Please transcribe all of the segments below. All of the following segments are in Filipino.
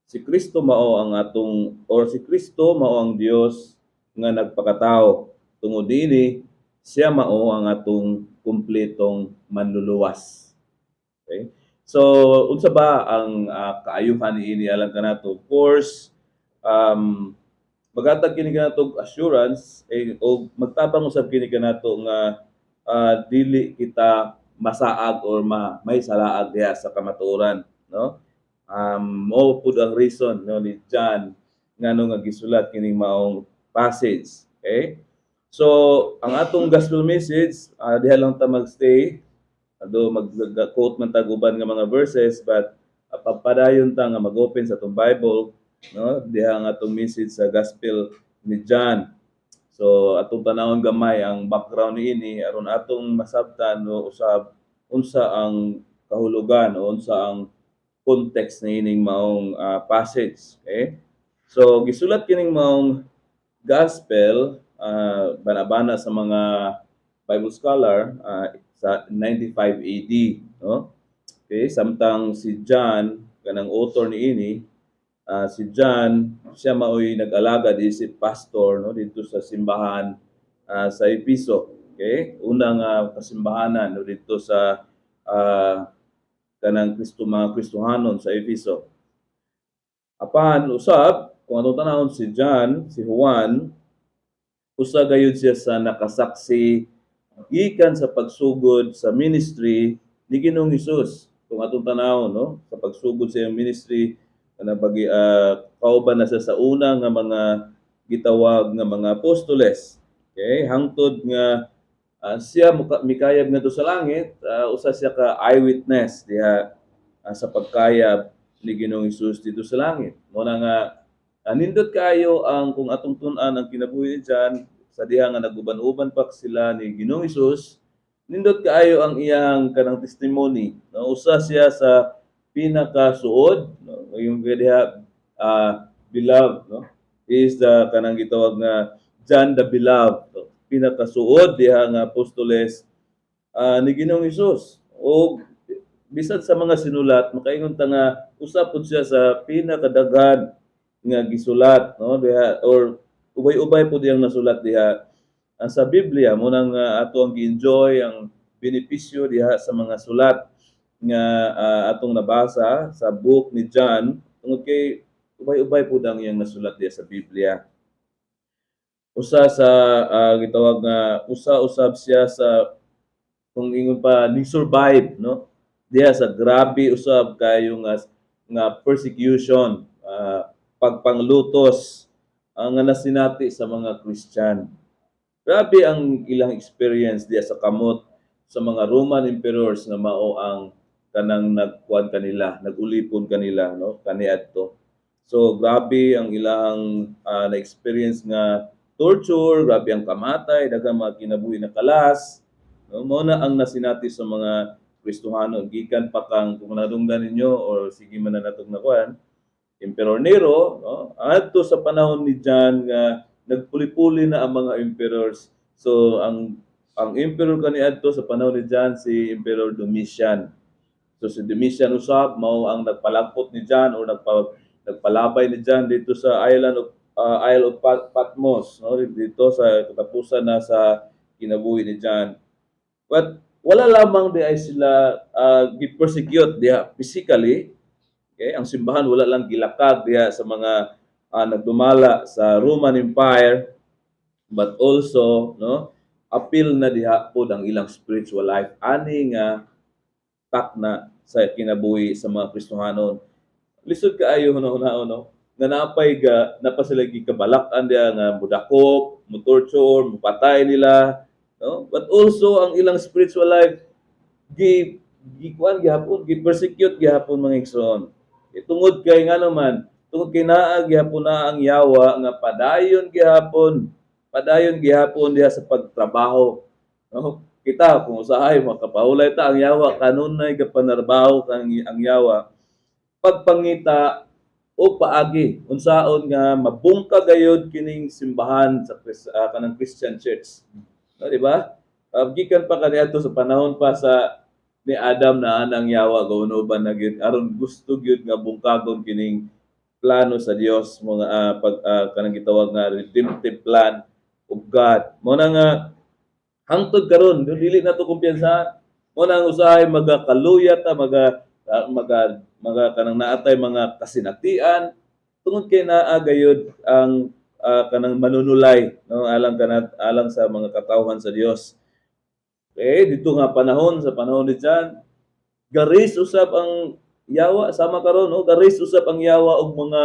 Si Kristo mao ang atong or si Kristo mao ang Dios nga nagpakatao. Tungod dinhi siya mao ang atong kumpletong manluluwas. Okay? So unsa ba ang kaayuhan niini alang kanato? Of course, magatag kini kanato assurance o magtabang usab kini kanato nga dili kita masaag or may salaag diha sa kamatuoran, no? Mao pud ang reason no ni John ngano nga gisulat kining maong passage. Okay? So, ang atong gospel message, diha lang ta magstay. Ado mag-quote man tag uban nga mga verses, but pagpadayon ta nga mag-open sa atong Bible, no? Diha ang atong message sa gospel ni John. So atong tanawon gamay ang background niini aron atong masabtan no usab unsa ang kahulugan o unsa ang context niining maong passage. Okay? So gisulat kining maong gospel banabana sa mga Bible scholar sa 95 AD, no? Okay, samtang si John kanang author niini si John, siya mao'y nag-alaga isip pastor no dito sa simbahan sa Episo. Okay? Unang kasimbahanan no dito sa kanang mga Kristohanon sa Episo. Apan usab kung atong tanawon si John, si Juan, usa gayud siya sa nakasaksi gikan sa pagsugod sa ministry ni Ginoong Hesus. Kung atong tanawon no, sa pagsugod sa iyang ministry na kauban na siya sa una nga mga gitawag nga mga apostoles. Okay, hangtod nga siya mikayab ngadto sa langit, usa siya ka eyewitness diha sa pagkayab ni Ginoong Hesus dito sa langit. Mo na nga nindot kayo ang kung atong tun-an ang kinabuhi ni John sa diha nga naguban-uban pa sila ni Ginoong Hesus, nindot kaayo ang iyang kanang testimony. No? Usa siya sa pinakasuod, no? Yung diha beloved, no? Is the kanang gitawag nga John the Beloved. No? Pinakasuod diha nga apostoles ni Ginoong Hesus. O bisan sa mga sinulat makaingon ta nga usa pud siya sa pinakadaghan nga gisulat no diha or ubay-ubay pud yang nasulat diha sa Biblia mo nang ato ang gi-enjoy ang benepisyo diha sa mga sulat nga atong nabasa sa book ni John tungod kay ubay-ubay pud ang iyang nasulat diha sa Biblia. Usa sa gitawag nga usa-usab siya sa kung ingon pa ni survive no diha sa grabe usab kayo nga persecution pagpanglutos ang nga nasinati sa mga Christian. Grabe ang ilang experience diya sa kamot sa mga Roman emperors nga mao ang kanang nagkuan kanila, nagulipon kanila no kaniadto. So grabe ang ilang na-experience nga torture, grabe ang kamatay, daghang mga kinabuhi na kalas. No, mao na ang nasinati sa mga Kristohano gikan pa kang kung nadunggan ninyo or sige man na natong nakuan Emperor Nero, no? Adto sa panahon ni John nga nagpuli-puli na ang mga emperors. So ang emperor kaniadto sa panahon ni John si Emperor Domitian. So si Domitian usab mao ang nagpalagpot ni John or nagpalabay ni John dito sa Isle of Patmos, no? Dito sa katapusan na sa kinabuhi ni John. But wala lamang di ay sila gi-persecute diha physically. Okay, ang simbahan wala lang gilakad diha sa mga nagdumala sa Roman Empire, but also no appeal na diha pod ang ilang spiritual life ani nga takna sa kinabuhi sa mga Kristohanon. Lisod kaayo hunahuna no nga napa sila gikabalak-an diha nga mudakop, mutorture, mupatay nila, no? But also ang ilang spiritual life gikuan gihapon, gi-persecute gihapon mga igsoon. Tungod kay nga naman, tungod kay naa gihapon na ang yawa nga padayon gihapon diha sa pagtrabaho. No? Kita kung usahay makapahulay ta ang yawa kanunay gapanarbaho ang yawa pagpangita o paagi unsaon nga mabungka gayud kining simbahan sa kanang Christian Church. No, di ba? Gikan pa kaniadto sa panahon pa sa ni Adam na anang yawa gawon uban na gyud aron gusto gyud nga bungkagon kining plano sa Dios, mga kanang gitawag nga redemptive plan of God. Mo na nga hangtod karon dili na to kumpiyansa. Mo na ang usahay magakaluya ta, maga kanang naatay mga kasinatian tungod kay naa gayud ang kanang manunulay, no, alang sa mga katawhan sa Dios. Dito nga panahon, sa panahon ni Jan, garis usab ang yawa sama karon, no, garis usab ang yawa og mga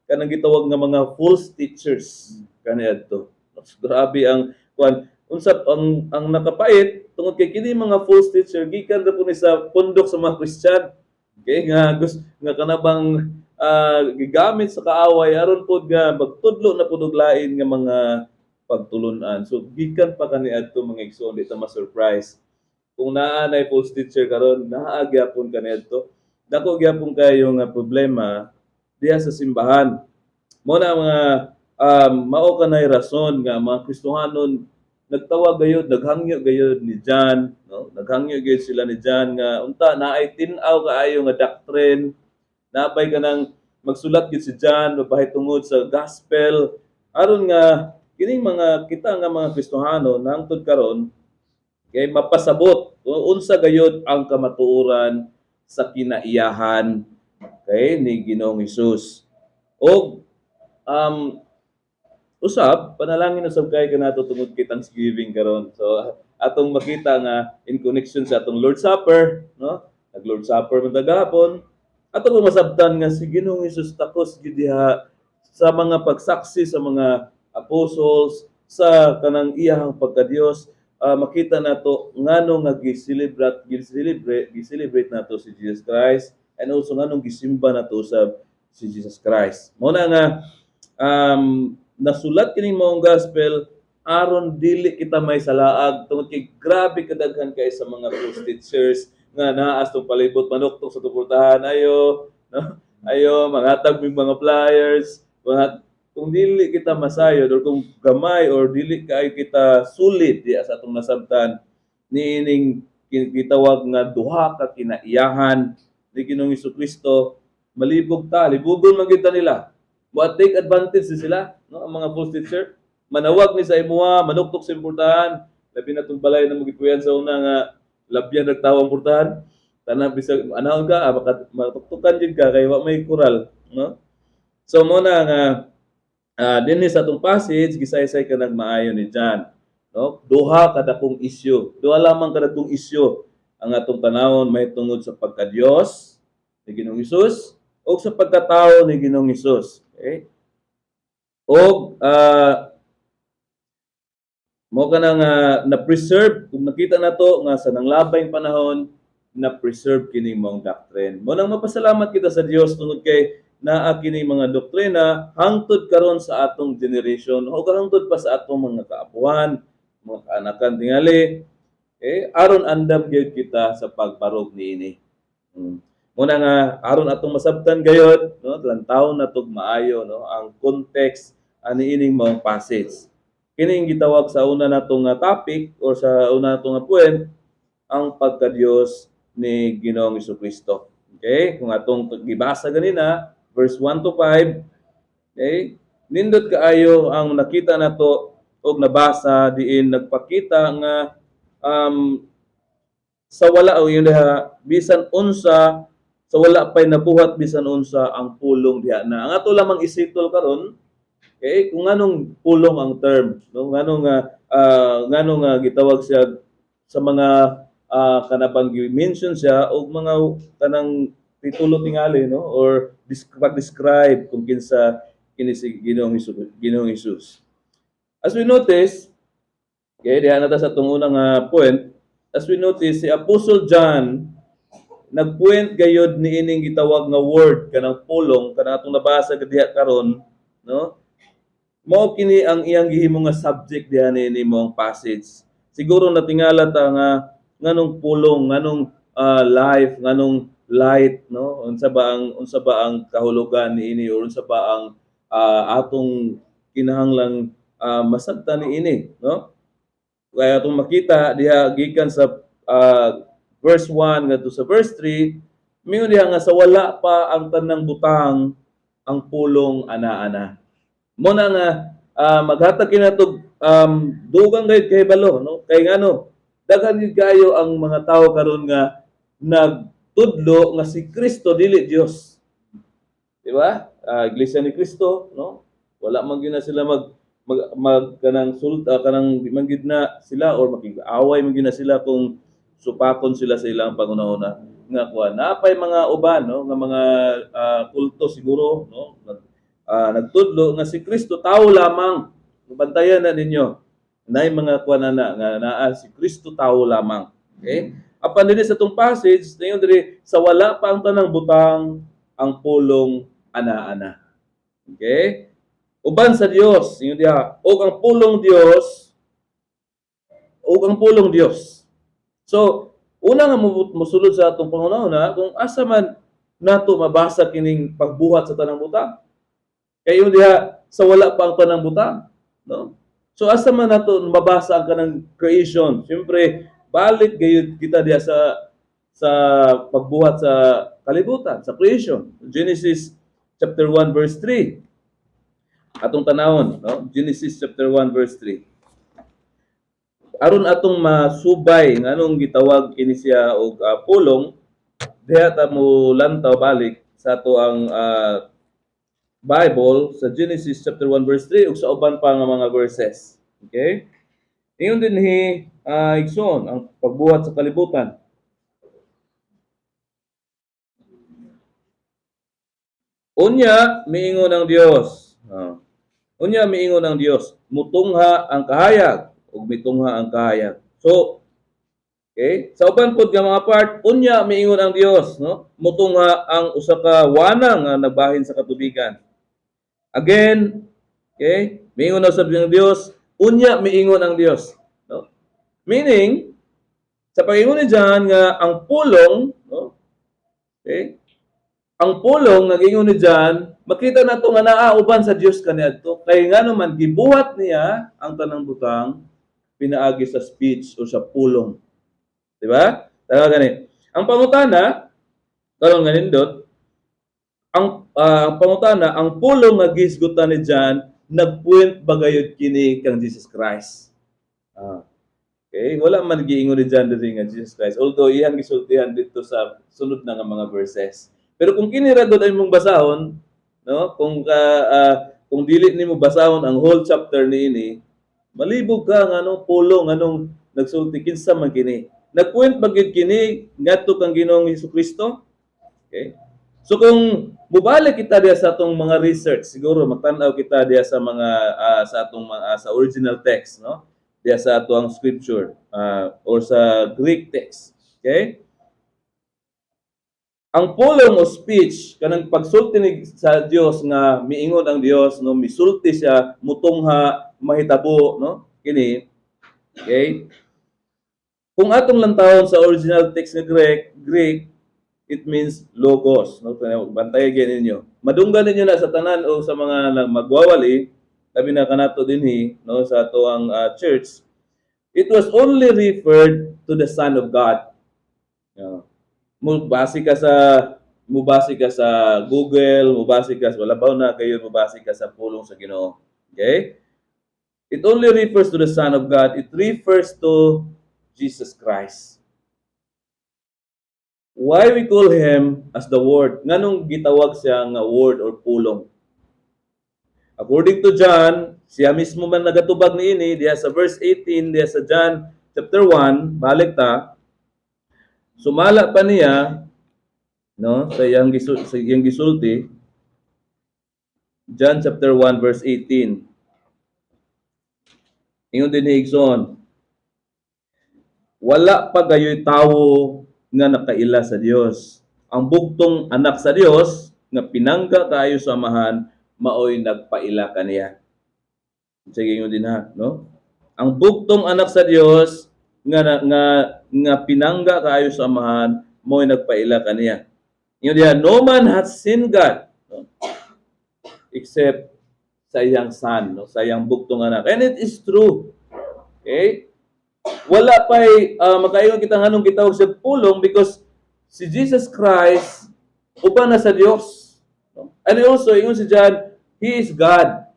kanang gitawag nga mga false teachers kaniadto. Grabe ang kuan unsab ang nakapait tungod kay kini mga false teacher gikan ra po ni sa pundok sa mga Kristyan. Okay, nga kanabang gigamit sa kaaway aron pod nga magtudlo na pud og lain nga mga pagtulunan. So gikan pa kaniadto mga igsoon, di ta ma-surprise kung naa nay false teacher karon, naa gyapon kaniadto. Dako gyapon kayo nga problema diha sa simbahan. Mo na mga mao kanay rason nga mga Kristohanon nagtawag gayud, naghangyo gayud ni John, no? Naghangyo gayud sila ni John nga unta naay tin-aw kaayo nga doctrine, napay kanang magsulat gid si John babahay tungod sa gospel aron nga kining mga kita nga mga Kristohano hangtod karon kay mapasabot kung unsa gayud ang kamatuoran sa kinaiyahan kay ni Ginoong Hesus. O usab panalangin usab kay kanato tungod kay Thanksgiving karon. So atong makita nga in connection sa atong Lord's Supper, no? Nag Lord's Supper man gahapon. Atong masabtan nga si Ginoong Hesus takos gid diha sa mga pagsaksi sa mga apostles sa kanang iyahang pagka-Dios. Makita nato ngano nga gi-celebrate nato si Jesus Christ and also nganong gisimba nato usab si Jesus Christ. Mao na nga nasulat kining maong gospel aron dili kita may salaag tungod kay grabe kadaghan kay sa mga false teachers nga naas tong palibot manuktok sa tuportahan ayo, no? Ayo mangatag mig mga flyers, kung dili kita masayod or kung gamay or dili kay kita sulit di sa atong nasabtan niining gitawag nga duha ka kinaiyahan ni Ginoong Jesucristo, malibog ta, libugon man kita nila. But take advantage sila, no? Ang mga false teacher, manawag ni sa imuha, manuktok sa importahan, labi na itong balay na magipuyan sa una nga, labyan nagtawang portahan, tanang bisag, anahon ka, matuktukan din ka, kaya may kural, no? So, muna nga, din sa itong passage, gisaysay ka nagmaayo ni John, no? Duha kadakong isyu, duha lamang kadakong isyu, ang atong tanawon may tungod sa pagka-Diyos ni Ginoong Hesus, o sa pagkatao ni Ginoong Hesus. Okay? O mo ka na nga na-preserve, kung nakita na to nga sa nanglabay panahon, na-preserve kini mong doctrine. Mo nang mapasalamat kita sa Dios tungod kay naa kini mga doktrina hangtod karon sa atong generation o hangtod pa sa atong mga kaapuhan, mga kaanakan tingali. Aron andam gyud kita sa pagbarog niini. Muna nga aron atong masabtan gayod, no, lantaw na tog maayo, no, ang context ani ining mga passage. Kining gitawag sa una natong topic or sa una natong point ang pagka-Dios ni Ginoong Jesucristo. Okay? Kung atong gibasa ganina, verse 1 to 5, okay? Nindot kaayo ang nakita nato og nabasa diin nagpakita nga sa wala o yun diha bisan unsa sa wala pay nabuhat bisan unsa ang pulong diha na. Ang ato lamang isitol karon kay kung nganong pulong ang term, no? Nganong gitawag siya sa mga kanabang mention siya og mga kanang titulo tingali, no, or pag-describe kung kinsa kini si Ginoong Hesus. As we notice, okay, diha na ta sa atong unang point, as we notice si Apostle John nagpuent gayud ni ining gitawag nga word kanang pulong kanang atong nabasa diha karon, no? Mao kini ang iyang gihimo nga subject diha ni mong passage. Siguro natingala ta nga nganong pulong, nganong life, nganong light, no? Unsa ba ang kahulugan niini or unsa ba ang atong kinahanglang masabtan niini, no? Kaya atong makita diha gikan sa verse 1 ngadto sa verse 3, mingon diha nga sa wala pa ang tanang butang ang pulong ana-ana. Mo na nga maghatag kinatog dugang gayud kay balo, no? Kay ngano daghan gid kayo ang mga tawo karon nga nagtudlo nga si Kristo dili Dios. Di ba? Iglesia ni Cristo, no? Wala man gyud na sila kanang kanang di man gyud na sila or makig-away man gyud na sila kung supakon sila sa ilang pangunahuna nga kuan. Napay mga uban, no, nga mga kulto siguro, no? Nagtudlo nga si Kristo tao lamang. Bantayan na ninyo. Nay mga kuan na nga naa si Kristo tao lamang. Okay? Apan dinhi sa tong passage, dayon diri sa wala pa ang tanang butang ang pulong ana-ana. Okay? Uban sa Dios, ingon diha, og ang pulong Dios, og ang pulong Dios. So, una nga mosulod sa atong pangunahuna kung asa man nato mabasa kining pagbuhat sa tanang butang. Kayo diha sa wala pa ang tanang butang, no? So asa man nato mabasa ang kanang creation. Siyempre, balik gayud kita diha sa pagbuhat sa kalibutan, sa creation. Genesis chapter 1 verse 3. Atong tanawon, no? Genesis chapter 1 verse 3. Aron atong masubay nganong gitawag kini siya og pulong, diha ta mo lantaw balik sa ato ang Bible sa Genesis chapter 1 verse 3 ug sa uban pa nga mga verses. Okay? Ingon dinhi igsoon ang pagbuhat sa kalibutan. Unya miingon ang Dios. Unya miingon ang Dios, mutungha ang kahayag ug mitungha ang kahayag. So, okay, sa uban pod nga mga part, unya miingon ang Dios, no? Mutungha ang usa ka wanang nga nagbahin sa katubigan. Again, okay, miingon na usab ang Dios, unya miingon ang Dios, no? Meaning, sa pag-ingon ni John nga ang pulong, no? Okay? Ang pulong nagingon ni John, makita nato nga naauban sa Dios kaniadto. Kay ngano man gibuhat niya ang tanang butang pinaagi sa speech o sa pulong. Di ba? Tama gani. Ang pangutana karon nga nindot, ang pangutana, ang pulong nga gisgutan ni John nagpuwent bagayod kini kang Jesus Christ. Okay, wala man giingon ni John diri nga Jesus Christ. Although iyang gisultihan dito sa sunod na nga mga verses. Pero kung kini ra gud ay mong basahon, no? Kung dili nimo basahon ang whole chapter niini, malibog ka nga ano pulong anong nagsulti kinsa man kini. Nagpuwent ba gid kini ngadto kang Ginoong Hesukristo? Okay? So kung mubalik kita diya sa atong mga research, siguro magtan-aw kita diya sa mga sa atong sa original text, no? Diya sa atong scripture or sa Greek text. Okay? Ang pulong o speech kanang pagsulti ni sa Dios nga miingon ang Dios, no, misulti siya, mutungha, mahitabo, no? Kini. Okay? Kung atong lantawon sa original text nga Greek, it means logos, no? Bantay gyud ninyo. Madunggan ninyo na sa tanan o sa mga magwawali, labi na kanato dinhi, no, sa ato ang church. It was only referred to the Son of God. Mubasi ka sa Google, mubasi ka sa walabaw na kayo, mubasi ka sa pulong sa Ginoo. Okay? It only refers to the Son of God. It refers to Jesus Christ. Why we call him as the Word? Nganong gitawag siya nga word or pulong? According to John, siya mismo man nagatubag niini diya sa verse 18 diya sa John chapter 1, balik ta. Sumala pa niya, no, sa iyang gisulti, John chapter 1 verse 18. Ingon din ni Igsoon, wala pa gayoy tawo nga nakaila sa Dios. Ang bugtong anak sa Dios nga pinangga kaayo sa amahan maoy nagpaila kaniya. Sige ingon din ha, no? Ang bugtong anak sa Dios nga pinangga kaayo sa amahan mo'y nagpaila kaniya. Ingon diha, no man hath seen God, no? Except sa iyang son, no? Sa iyang bugtong anak. And it is true. Okay? Wala pa'y makaingon kita nganong gitawag sa pulong because si Jesus Christ uban na sa Dios. And also, ingon si John, He is God.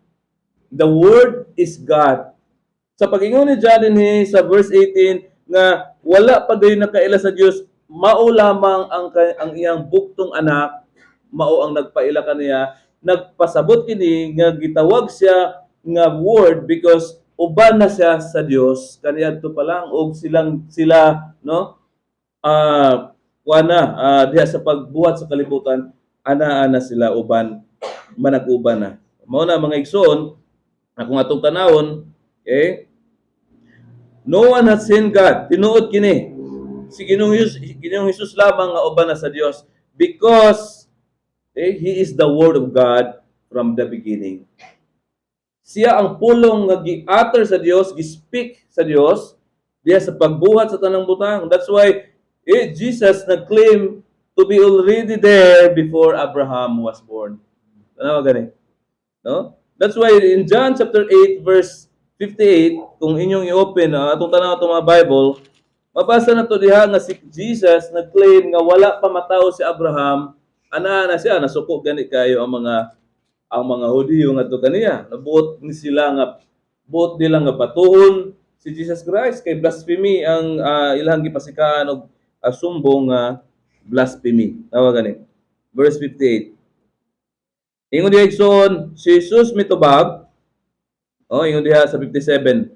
The Word is God. Sa pag-ingon ni John dinhi sa verse 18 nga wala pa dayon nakaila sa Dios, mao lamang ang iyang buktong anak, mao ang nagpaila kaniya, nagpasabot kini nga gitawag siya nga Word because uban na siya sa Dios kaniadto pa lang og sila no diha sa pagbuhat sa kalibutan ana sila uban manag-uban na. Mao na mga igsoon, akong atong tanawon, okay? No one has seen God. Tinuod kini. Si Ginoong Hesus lamang nga uban na sa Dios because He is the Word of God from the beginning. Siya ang pulong nga gi-utter sa Dios, gi-speak sa Dios diya sa pagbuhat sa tanang butang. That's why Jesus nag-claim to be already there before Abraham was born. Ano gani? No? That's why in John chapter 8 verse 58, kung inyong i-open atong tanaw atong mga Bible, mabasa na to diha nga si Jesus nag-claim nga wala pa matao si Abraham, ana na siya nasuko gani kayo ang mga Hudiyo nga to kaniya. Nabuot ni sila nga buot nila nga batuhon si Jesus Christ kay blasphemy ang ilang gipasikaan og sumbong nga blasphemy. Tawa gani. Verse 58. Ingon diha igsoon, si Jesus mitubag. Ingon diha sa 57.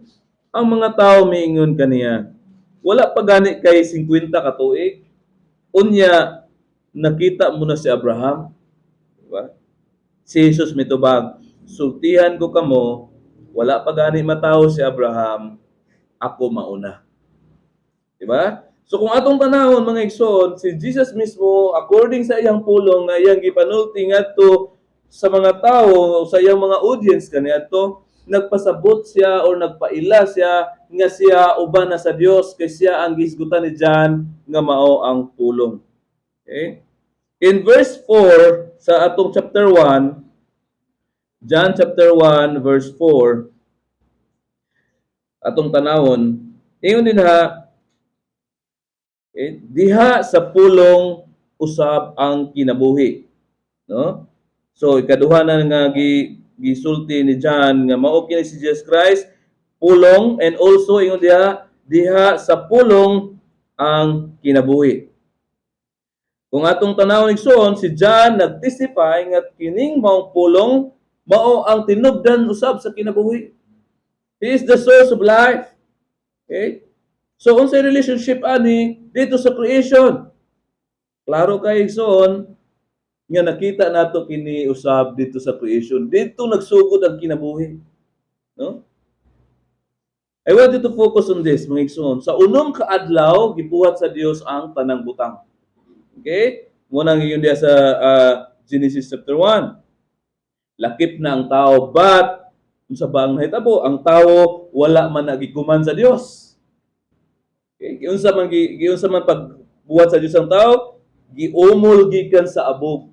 Ang mga tao miingon kaniya, wala pa gani kay 50 ka tuig. Unya nakita mo na si Abraham. Diba? Si Jesus mitubag, sultihan ko kamo, wala pa gani matawo si Abraham, ako mauna. Diba? So kung atong tanahon mga igsoon, si Jesus mismo according sa iyang pulong nga iyang gipanulti ngadto sa mga tao sa iyang mga audience kaniadto, nagpasabot siya or nagpaila siya nga siya uban na sa Dios kay siya ang gisgutan ni John nga mao ang pulong. Okay? In verse 4 sa atong chapter 1, John chapter 1 verse 4, atong tanawon, ingon din diha sa pulong usab ang kinabuhi. No? So ikaduha na nga gisulti ni John nga mao kini si Jesus Christ pulong, and also ingon diha sa pulong ang kinabuhi. Kung atong tanawon igsoon, si John nagtestify nga kining maong pulong mao ang tinubdan usab sa kinabuhi. He is the source of life. Okay? So unsay relationship ani dito sa creation? Klaro kay igsoon nga nakita nato kini usab dito sa creation. Dito nagsugod ang kinabuhi. No? I want you to focus on this, mga igsoon. Sa unong kaadlaw gibuhat sa Dios ang tanang butang. Okay? Muna ngayon diya sa Genesis chapter 1. Lakip na ang tao, but sa bang nahitabo, ang tao wala man nagikuman sa Dios. Okay? Giunsa man pagbuhat sa Dios ang tao, giumol gikan sa abog.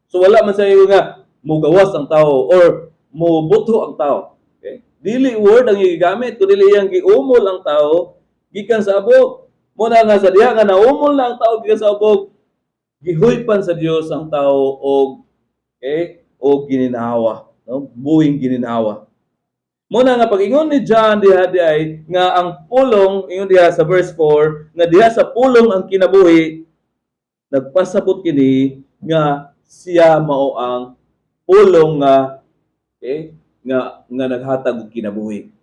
So wala man sa iyo nga mugawas ang tao or mubuto ang tao. Okay? Dili word ang gigamit, kundi iyang giumol ang tao gikan sa abog. Muna nga sa diha nga naumol na ang tao gikan sa abog, gihuypan sa Dios ang tao og gininawa, no? Buhing gininawa. Muna nga pag-ingon ni John diha ay nga ang pulong ingon diha sa verse 4 nga diha sa pulong ang kinabuhi, nagpasabot kini nga siya mao ang pulong nga nga naghatag og kinabuhi.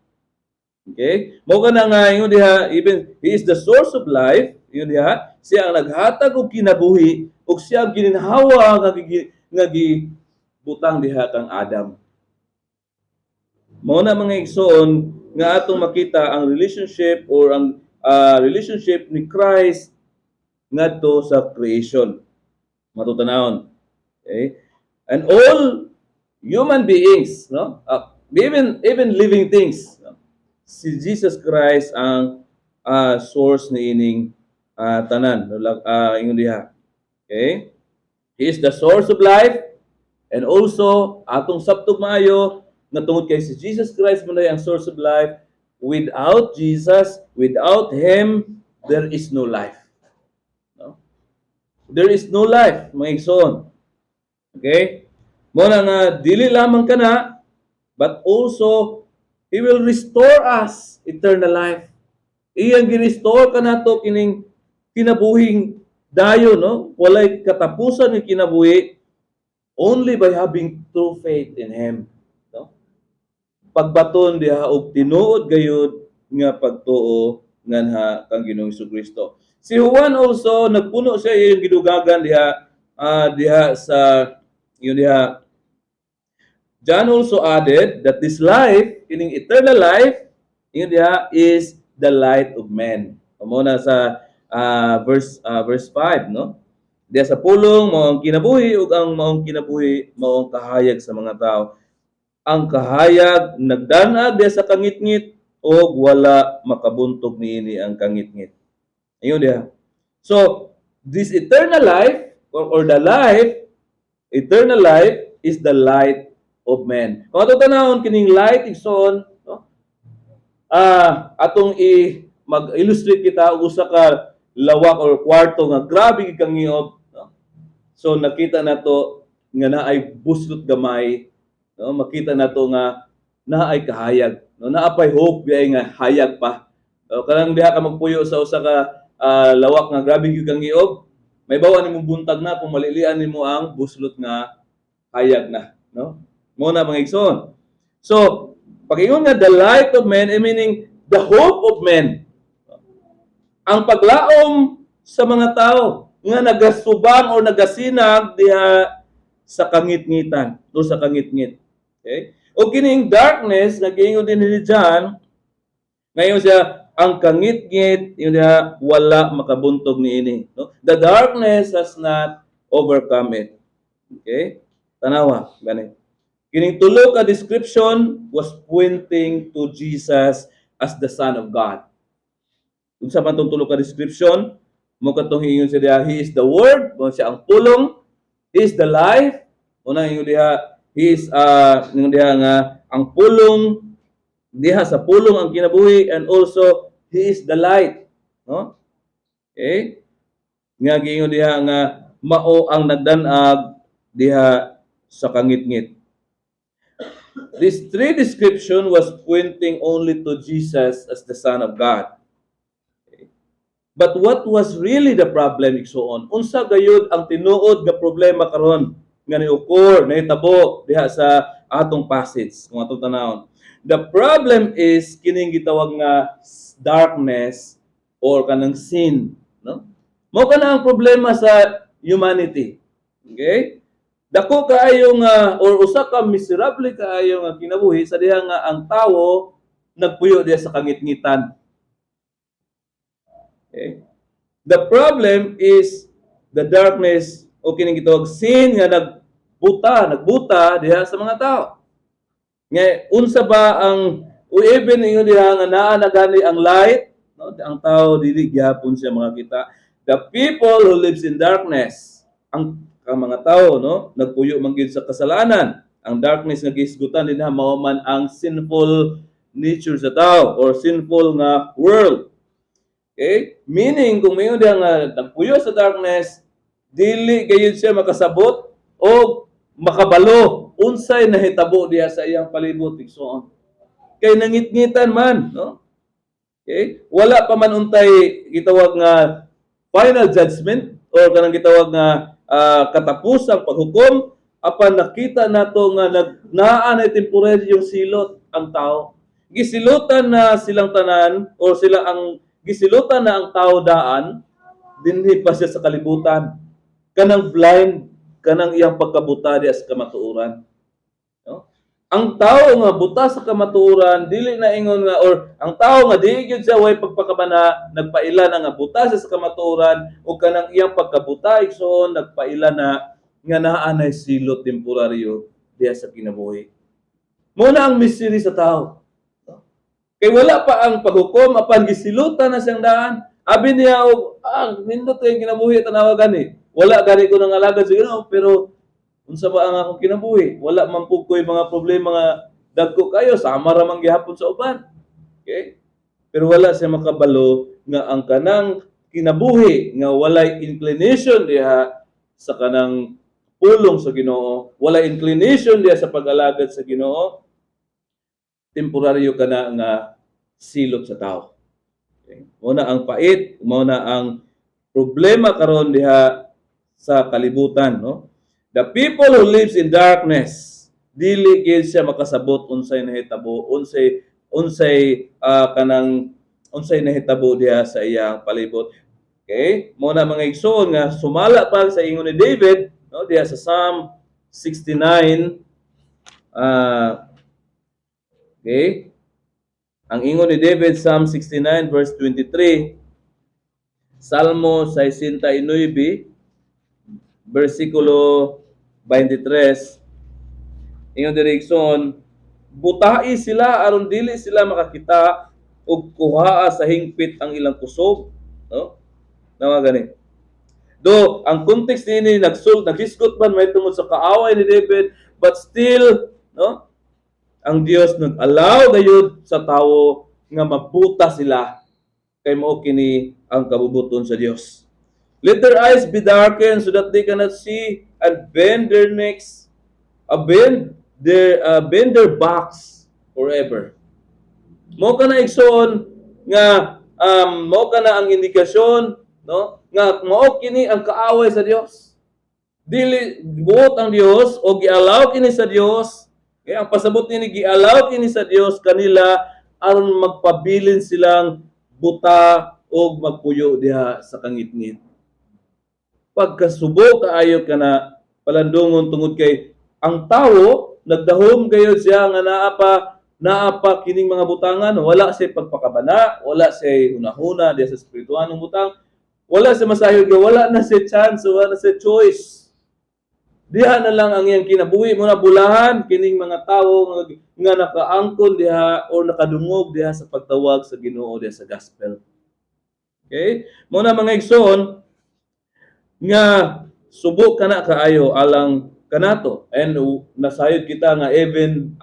Okay? Mao kana nga ingon diha, even he is the source of life, ingon diha, siya ang naghatag og kinabuhi ug siya ang gininhawa nga gibutang diha kang Adam. Mao na mga igsoon nga atong makita ang relationship or ang relationship ni Christ ngadto sa creation. Matutanawon. Okay? And all human beings, no? Even living things, no? Si Jesus Christ ang source ni ining tanan, ingon diha. Okay? He is the source of life, and also atong sabtog maayo nga tungod kay si Jesus Christ man ang source of life. Without Jesus, without him, there is no life. No? There is no life, mga igsoon. Okay? Muna nga dili lamang kana, but also He will restore us eternal life. Iyang gi-restore ka nato kining kinabuhing dayon, no? Walay katapusan ng kinabuhi only by having true faith in Him. No? Pagbaton diha og tinuod gayud nga pagtuo nganha kang Ginoong Jesucristo. Si Juan also nagpuno siya iyang gidugagan diha sa yun diha. John also added that this life, kining eternal life, yun diha, is the light of men. Amo na sa verse 5, no? Diya sa pulong mao ang kinabuhi ug ang maong kinabuhi mao ang kahayag sa mga tao. Ang kahayag nagdanag diya sa kangitngit o wala makabuntog niini ang kangitngit. Ayun diha. So, this eternal life or the life, eternal life is the light of men. Kung ato tanawon kining light igsoon, no? Atong mag-illustrate kita og usa ka lawak or kwarto nga grabe gid kang ngiob, no? So nakita nato nga naay buslot gamay, no? Makita nato nga naay kahayag, no? Naapay hope biay nga hayag pa. So, kanang diha ka magpuyo sa usa ka lawak nga grabe gid kang ngiob, may bawa nimo buntag na kung malilian nimo ang buslot nga hayag na, no? Muna mga igsoon. So, pag-ingon nga the light of men, meaning the hope of men. Ang paglaom sa mga tao nga nagasubang o nagasinag diha sa kangitngitan o sa kangitngit. Okay? O kining darkness, nag-iingon din ni John, ngayon siya, ang kangitngit, yun diha, wala makabuntog niini. No? The darkness has not overcome it. Okay? Tanawa, ganit. Kining tulo ka description was pointing to Jesus as the Son of God. Kung sa man tulo ka description, mo katong ingon siya diha, He is the Word, mo siya ang pulong, He is the life, una ingon diha, He is ingon diha nga ang pulong diha sa pulong ang kinabuhi, and also He is the light, no? Okay? Nga giingon diha nga mao ang nagdanag diha sa kangitngit. This three description was pointing only to Jesus as the Son of God. Okay. But what was really the problem igsoon? Unsa gayud ang tinuod nga problema karon nga niukor, nahitabo diha sa atong passage kung atong tanawon. The problem is kining gitawag nga darkness or kanang sin, no? Mao kana ang problema sa humanity. Okay? Dako kaayo nga or usa ka miserable kaayo nga kinabuhi sa diha nga ang tawo nagpuyo diha sa kangitngitan. Okay? The problem is the darkness o kining gitawag sin nga nagbuta diha sa mga tao. Nga unsa ba ang even ingon diha nga naa na gani ang light, no? Ang tao dili gyapon siya makakita. The people who lives in darkness, ang mga tao, no, nagpuyo man gyud sa kasalanan. Ang darkness nga gisgutan dinha mao man ang sinful nature sa tao or sinful nga world. Okay? Meaning kung mayon diha nga nagpuyo sa darkness, dili gayud siya makasabot o makabalo unsay nahitabo diha sa iyang palibot igsoon. Kay nangitngitan man, no? Okay? Wala pa man untay gitawag nga final judgment or kanang gitawag nga katapusang paghukom apan nakita nato nga naa na temporary yung silot ang tao. Gisilutan na silang tanan or sila ang gisilutan na ang tao daan dinhi pa siya sa kalibutan. Kanang blind, kanang iyang pagkabuta diha sa kamatuoran. No? Ang tao nga buta sa kamatuoran dili na ingon nga or ang tao nga dili gyud siya way pagpakabana nagpaila na nga buta sa kamatuoran o kanang iyang pagkabuta igsoon nagpaila na nga naa nay silot temporaryo diha sa kinabuhi. Mao na ang mystery sa tao. No? Kay wala pa ang paghukom apan gisilutan na siyang daan. Abi niya og nindot kay kinabuhi tanawa gani. Wala gani ko nang alagad sa Ginoo pero unsa ba ang akong kinabuhi? Wala man pud ko'y mga problema nga dagko kayo, sama ra man gihapon sa uban. Okay? Pero wala siya makabalo nga ang kanang kinabuhi nga walay inclination diha sa kanang pulong sa Ginoo, wala inclination diha sa pag-alagad sa Ginoo, temporaryo ka na nga silot sa tao. Okay? Muna ang pait, muna ang problema karon diha sa kalibutan, no? The people who lives in darkness, dili gyud siya makasabot unsay nahitabo, unsay unsay nahitabo diha sa iyang palibot. Okay? Muna mga igsoon nga sumala pa sa ingon ni David, no, diha sa Psalm 69, okay? Ang ingon ni David, Psalm 69 verse 23, Salmo 69 versikulo 23, ingon diri igsoon, butai sila aron dili sila makakita ug kuhaa sa hingpit ang ilang kusog, no? Nawa gani. Do ang context nini naghisgot man may tungod sa kaaway ni David, but still, no? Ang Dios nag-allow gayud sa tawo nga mabuta sila kay mao kini ang kabubuton sa Dios. Let their eyes be darkened so that they cannot see, and bend their necks, bend their backs forever. Mo kana igsoon nga mo kana ang indikasyon, no, nga mao kini ang kaaway sa Dios. Dili buot ang Dios o gi-allow kini sa Dios. Kaya ang pasabot ni gi-allow kini sa Dios kanila aron magpabilin silang buta o magpuyo diha sa kangitngit. Pagkasubo kaayo kana palandungon tungod kay ang tawo nagdahom gayud siya nga naapa kining mga butangan, wala siya pagpakabana, wala siya hunahuna diha sa espirituhanong butang, wala siya masayod, wala na siya chance, wala na siya choice. Diha na lang ang iyang kinabuhi mo na bulahan kining mga tawo nga nakaangkon diha o nakadungog diha sa pagtawag sa Ginoo diha sa gospel. Okay? Mo na mga igsoon nga subok kana kaayo alang kanato, and nasayod kita nga even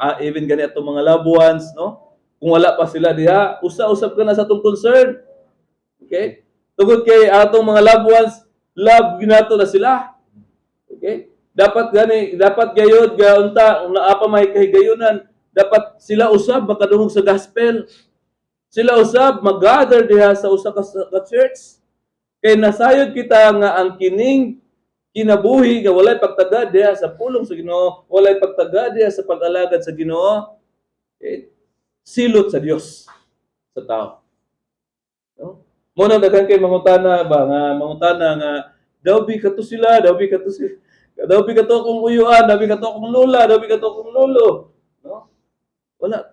gani atong mga loved ones, no? Kung wala pa sila diha, usa-usab ka na sa atong concern. Okay? Tungod kay atong mga loved ones, love ginato na sila. Okay? Dapat gayud ga unta naapa may kahigayunan, dapat sila usab makadungog sa gospel. Sila usab mag-gather diha sa usa ka church. Kay nasayod kita nga ang kining kinabuhi nga walay pagtagad diha sa pulong sa Ginoo, walay pagtagad diha sa pag-alagad sa Ginoo, silot sa Dios sa tao. No? Mo na daghan kay mangutana ba nga daw bi kato sila, daw bi kato akong uyuan, daw bi kato akong lola, daw bi kato akong lolo, no? Wala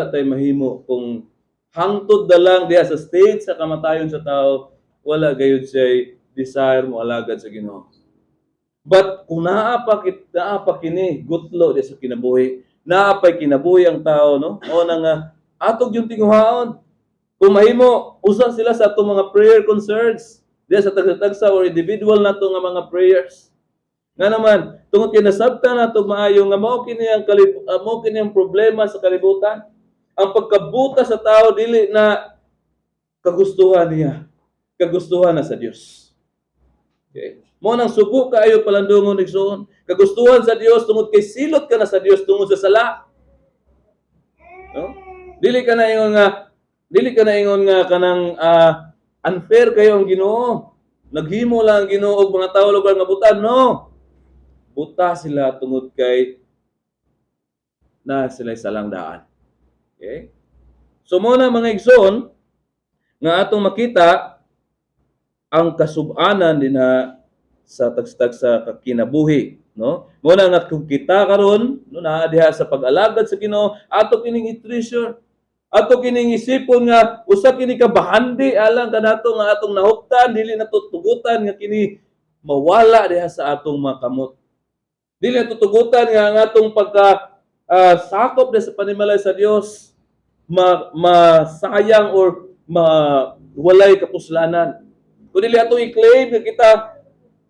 tay mahimo kung hangtod na lang diha sa stage sa kamatayon sa tao, wala gayud siya desire mo alagad sa Ginoo. But kung naapa kini gutlo diha sa kinabuhi, naapay kinabuhi ang tao, no? O na nga atog yung tinguhaon. Kung mahimo usa sila sa atong mga prayer concerns diha sa tagsa or individual nato nga mga prayers. Nga naman tungod kay nasabtan nato maayo nga mao kini ang problema sa kalibutan. Ang pagkabuta sa tao dili na kagustuhan niya. Kagustuhan na sa Dios. Okay? Mo nang subo kaayo palandungon igsoon. Kagustuhan sa Dios tungod kay silot ka na sa Dios tungod sa sala. No? Dili ka na ingon nga kanang unfair kayo ang Ginoo. Naghimo lang ang Ginoo og mga tawo lugar nga buta. No. Buta sila tungod kay na sila salang daan. Okay? So mo na mga igsoon nga atong makita ang kasub-anan dinha sa tagstag sa kinabuhi, no? Mo na nga kung kita karon no naa diha sa pag-alagad sa Ginoo, ato kining i-treasure, ato kining isipon nga usa kini ka bahandi alang kanato nga atong nahuptan, dili nato tugutan nga kini mawala diha sa atong mga kamot. Dili nato tugutan nga ang atong pagka sakop diha sa panimalay sa Dios masayang or walay kapuslanan. Kung dili ato i-claim nga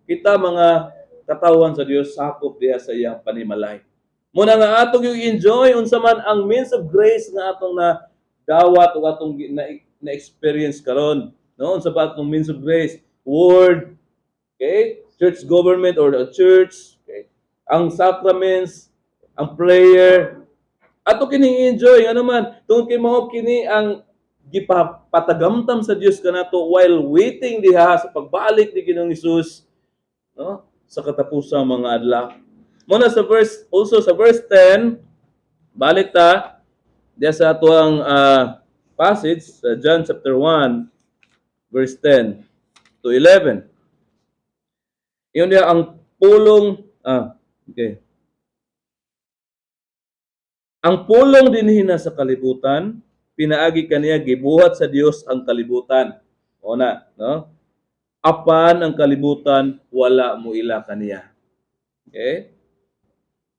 kita mga katawan sa Dios sakop diha sa iyang panimalay. Muna nga atong yung enjoy unsa man ang means of grace nga atong na dawat o atong na experience karon, no? Unsa ba atong means of grace? Word. Okay? church government or the church, okay? Ang sacraments, ang prayer, ato kini enjoy ano man tungod kay mao kini ang gipatagamtam sa Dios kanato while waiting diha sa pagbalik ni Ginoong Hesus, no, sa katapusang mga adlaw. Muna sa verse, also sa verse 10, balik ta diha sa ato ang passage sa John chapter 1 verse 10 to 11. Iyon dia ang pulong okay. Ang pulong dinhi sa kalibutan, pinaagi kaniya gibuhat sa Dios ang kalibutan. Una, no? Apan ang kalibutan wala mo ila kaniya. Okay?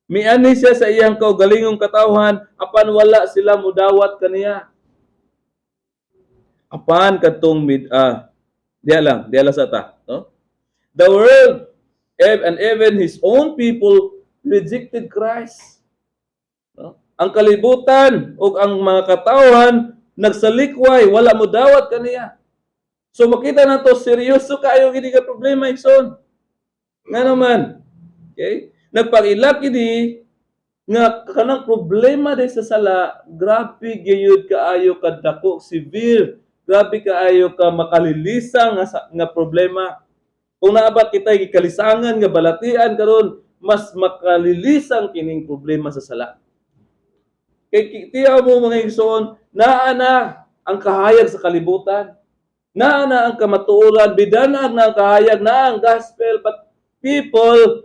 Miani siya sa iyang kaugalingong katawhan, apan wala sila mudawat kaniya. Apan katong diya lang sa ta, no? The world and even his own people rejected Christ. No? Ang kalibutan o ang mga katawhan nagsalikway, wala mo dawat kaniya. So makita na to, seryoso kayo gini ka problema ison. Nga naman, okay? Nagpangilak ini nga kanang problema din sa sala, grabe gayud kaayo kadako, severe, grabe kaayo ka makalilisang nga problema. Kung naaba kita gikalisangan nga balatian karon, mas makalilisang kining problema sa sala. Kay tiyaw mo mga igsoon, naa na ang kahayag sa kalibutan. Naa na ang kamatuoran, bidanag na ang kahayag, na ang gospel, but people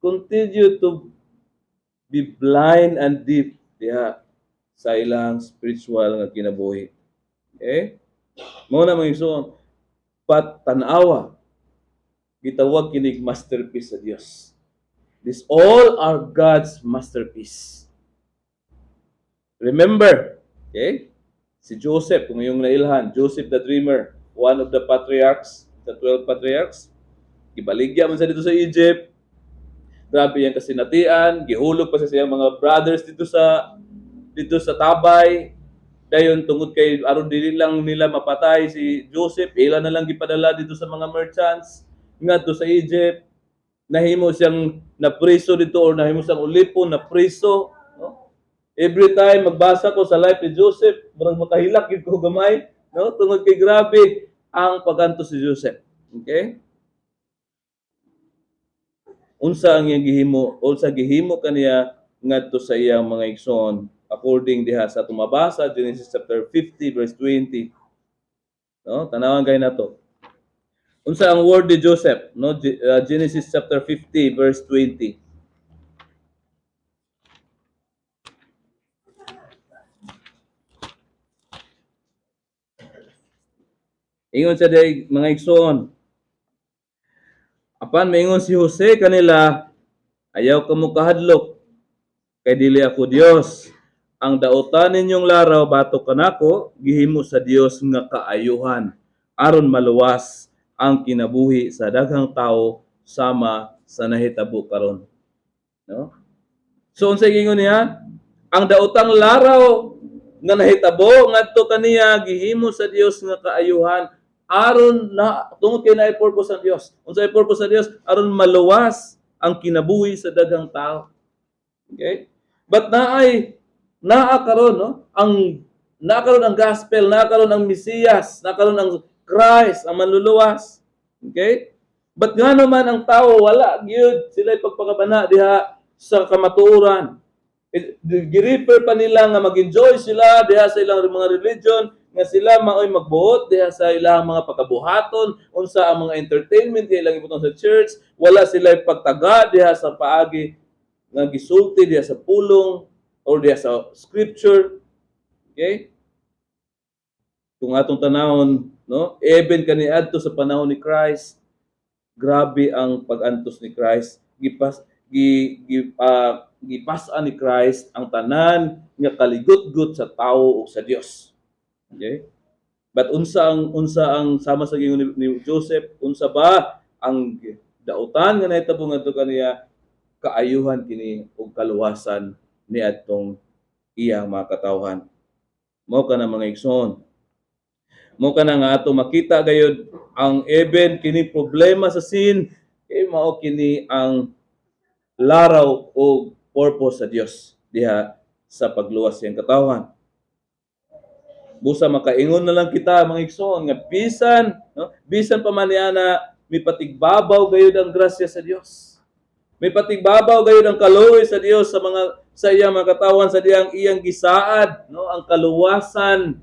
continue to be blind and deep diha sa ilang spiritual nga kinabuhi. Okay? Mao na mga igsoon, tanawa gitawag kinig masterpiece sa Dios. This all are God's masterpiece. Remember, okay? Si Joseph, kung yung nailhan, Joseph the Dreamer, one of the patriarchs, the 12 patriarchs, ibaligya man sa dito sa Egypt, grabe yung kasinatian, gihulog pa sa siyang mga brothers dito sa tabay, dayon tungod kay aron dili lang nila mapatay si Joseph, ilan na lang gipadala dito sa mga merchants, ngadto sa Egypt, nahimo siyang napriso dito or nahimo siyang ulipon na priso, no? Every time magbasa ko sa life ni Joseph, murag makahilak gid ko gamay, no? Tungod kay grabe ang pagantos si Joseph. Okay? Unsa ang iyang gihimo, unsa gihimo kaniya ngadto sa iyang mga igsoon according diha sa tumabasa Genesis chapter 50 verse 20. No? Tanawan kay nato. Unsa ang word ni Joseph, no? Genesis chapter 50 verse 20. Ingon sa day mga igsoon. Apan maingon si Jose kanila, ayaw ka mo kahadlok kay dili ako Dios. Ang dautan ninyong laraw batok kanako gihimo sa Dios nga kaayuhan aron maluwas ang kinabuhi sa daghang tawo sama sa nahitabo karon. No? So unsay gingon niya? Ang daotang laraw nga nahitabo ngadto kaniya gihimo sa Dios nga kaayuhan aron na tungod kay naay purpose sa Dios. Unsay purpose sa Dios? Aron maluwas ang kinabuhi sa daghang tao. Okay? But naa karon, no? Karon ang gospel, karon ang Mesiyas, karon ang Christ ang manluluwas. Okay? But ngano man ang tao wala gyud sila pagpakabana diha sa kamatuoran. Gi-refer pa nila nga mag-enjoy sila diha sa ilang mga religion, nga sila maoy magbuot diha sa ilang mga pagkabuhaton, unsa ang mga entertainment ilang ibuton sa church, wala sila pagtaga diha sa paagi nga gisulti diha sa pulong or diha sa scripture. Okay? Kung atong tanawon, no? Even kaniadto sa panahon ni Christ, grabe ang pag-antos ni Christ. Gipasa ni Christ ang tanan nga kaligut-gut sa tao o sa Dios. Okay? But unsa ang sama sa gingon ni Joseph, unsa ba ang dautan nga nahitabo ngadto kaniya kaayuhan kini ug kaluwasan ni adtong iyang mga katawhan. Mao kana mga igsoon. Mao kana nga ato makita gayud ang even kini problema sa sin, mao kini ang laraw o purpose sa Dios diha sa pagluwas siyang katawan. Busa makaingon na lang kita mga igsoon nga bisan, no? Bisan pa man na may patigbabaw gayud ang grasya sa Dios. May patigbabaw gayud ang kaluoy sa Dios sa iyang mga katawan sa iyang gisaad, no? Ang kaluwasan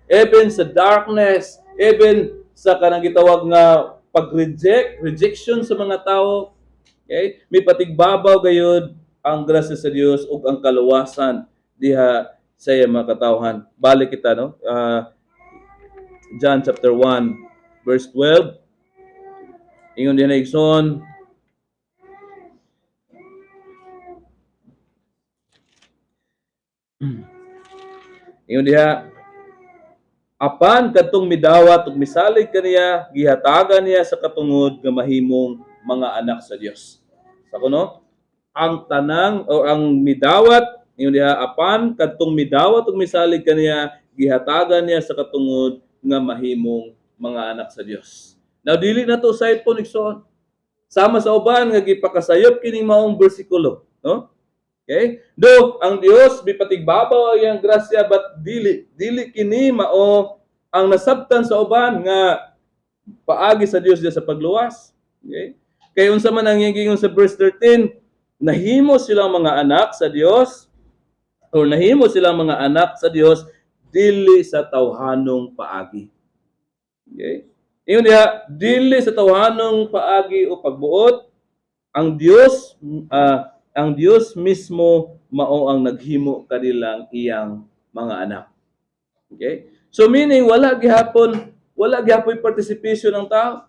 even sa darkness, even sa kanang gitawag nga rejection sa mga tao. Okay? May patigbabaw gayud ang grasya sa Dios ug ang kaluwasan diha sa iyang mga katawhan. Balik kita, no? John chapter 1 verse 12. Ingon din na igsoon, ingon diha, apan kadtong midawat ug misalig kaniya, gihatagan niya sa katungod nga mahimong mga anak sa Dios. Sa kuno, ang tanang o ang midawat, ingon diha, apan kadtong midawat ug misalig kaniya, gihatagan niya sa katungod nga mahimong mga anak sa Dios. Now dili na to side po igsoon. Sama sa uban nga gipakasayop kining maong bersikulo, no? Okay? Do ang Dios bipatigbabaw ang grasya but dili kini mao ang nasabtan sa uban nga paagi sa Dios sa pagluwas. Okay? Kay unsa man ang gingon sa verse 13, nahimo silang mga anak sa Dios o nahimo silang mga anak sa Dios dili sa tawhanong paagi. Okay? Ingon diha, dili sa tawhanong paagi o pagbuot, ang Dios mismo mao ang naghimo kanilang iyang mga anak. Okay? So meaning wala gihapon participation ng tao,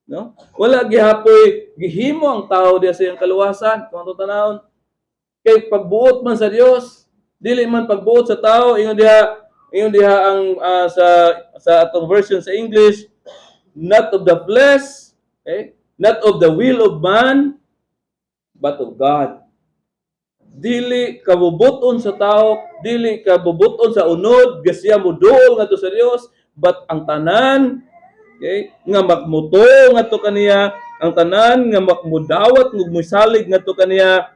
no? Wala gihapon gihimo ang tao diya sa iyang kaluwasan, kung atong tanawon. Kay pagbuot man sa Dios, dili man pagbuot sa tao, ingon diha ang sa atong version sa English, not of the flesh, okay? Not of the will of man, but of God. Dili kabubuton sa tao, dili kabubuton sa unod, gasya mo duol ngadto sa Dios, but ang tanan, okay, nga magmuto ngadto kaniya, ang tanan nga makmudawat ug misalig ngadto kaniya,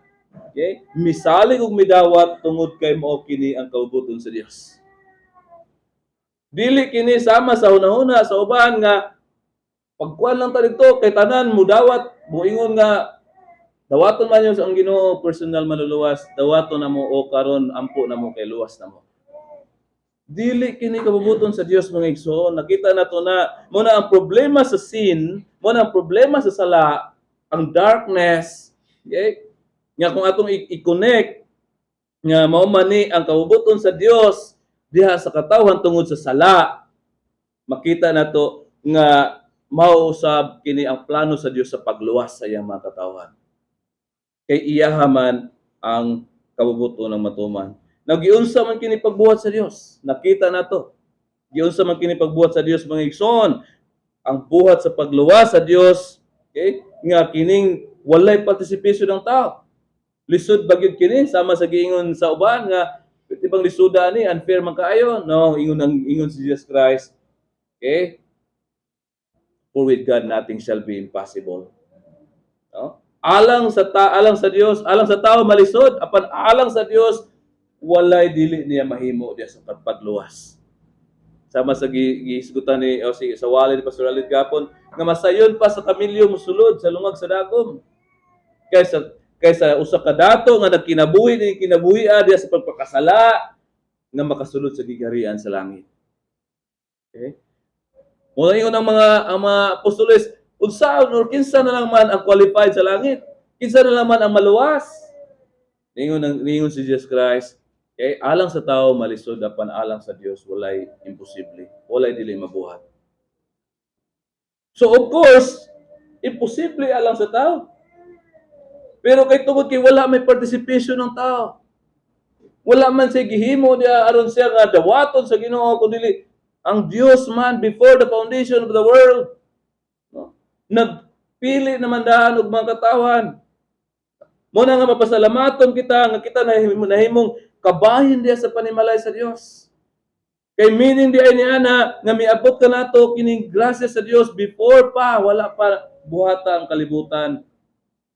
okay? Misalig ug midawat tungod kay mao kini ang kabubuton sa Dios. Dili kini sama sa hunahuna sa uban nga pagkuan lang ta dito kay tanan mudawat, moingon nga dawaton man yung ang Ginoo personal maluluwas, dawaton na mo o karon ampo na mo kay luwas na mo. Dili kini kabubuton sa Dios mga igsoon. Nakita nato na mo na ang problema sa sin, mo na ang problema sa sala, ang darkness, okay? Nga kung atong i-connect nga mao man ni ang kabubuton sa Dios diha sa katawhan tungod sa sala, makita nato nga mao-usab kini ang plano sa Dios sa pagluwas sa iyang mga katawhan. Kay iyaha man ang kabubuton ng matuman. Nagiunsa man kini pagbuhat sa Dios. Nakita nato. Giunsa man kini pagbuhat sa Dios mga igsoon. Ang buhat sa pagluwas sa Dios, okay? Nga kining walay participation ng tao. Lisod bagyod kini sama sa giingon sa uban nga ibang lisuda ni unfair man kaayo. No, ingon si Jesus Christ. Okay? For with God nothing shall be impossible. No? Alang sa Dios, alang sa tao malisod, apan alang sa Dios walay dili niya mahimo diya sa pagluwas. Sama sa giisgutan ni sa wali ni Pastor Alid gapon nga masayon pa sa kamilyo mosulod sa lungag sa dagom. Kaysa usa ka dato nga nagkinabuhi ni kinabuhi diya sa pagpakasala nga makasulod sa gigarian sa langit. Okay? Muna yun ang mga apostoles, unsaon or kinsa na lang man ang qualified sa langit, kinsa na lang man ang maluwas. Ningon si Jesus Christ, okay, alang sa tao malisod, apan alang sa Dios walay imposible, walay dili mabuhat. So of course, imposible alang sa tao. Pero kay tungod kay wala may participation ng tao. Wala man siya gihimo diya aron siya nga dawaton sa Ginoo kundi ang Dios man before the foundation of the world, no? Nagpili naman daan og mga katawhan. Mo na nga mapasalamaton kita nga kita nahimong kabahin diya sa panimalay sa Dios. Kay meaning di ay niana nga miabot ka nato kining grasya sa Dios before pa wala pa buhata ang kalibutan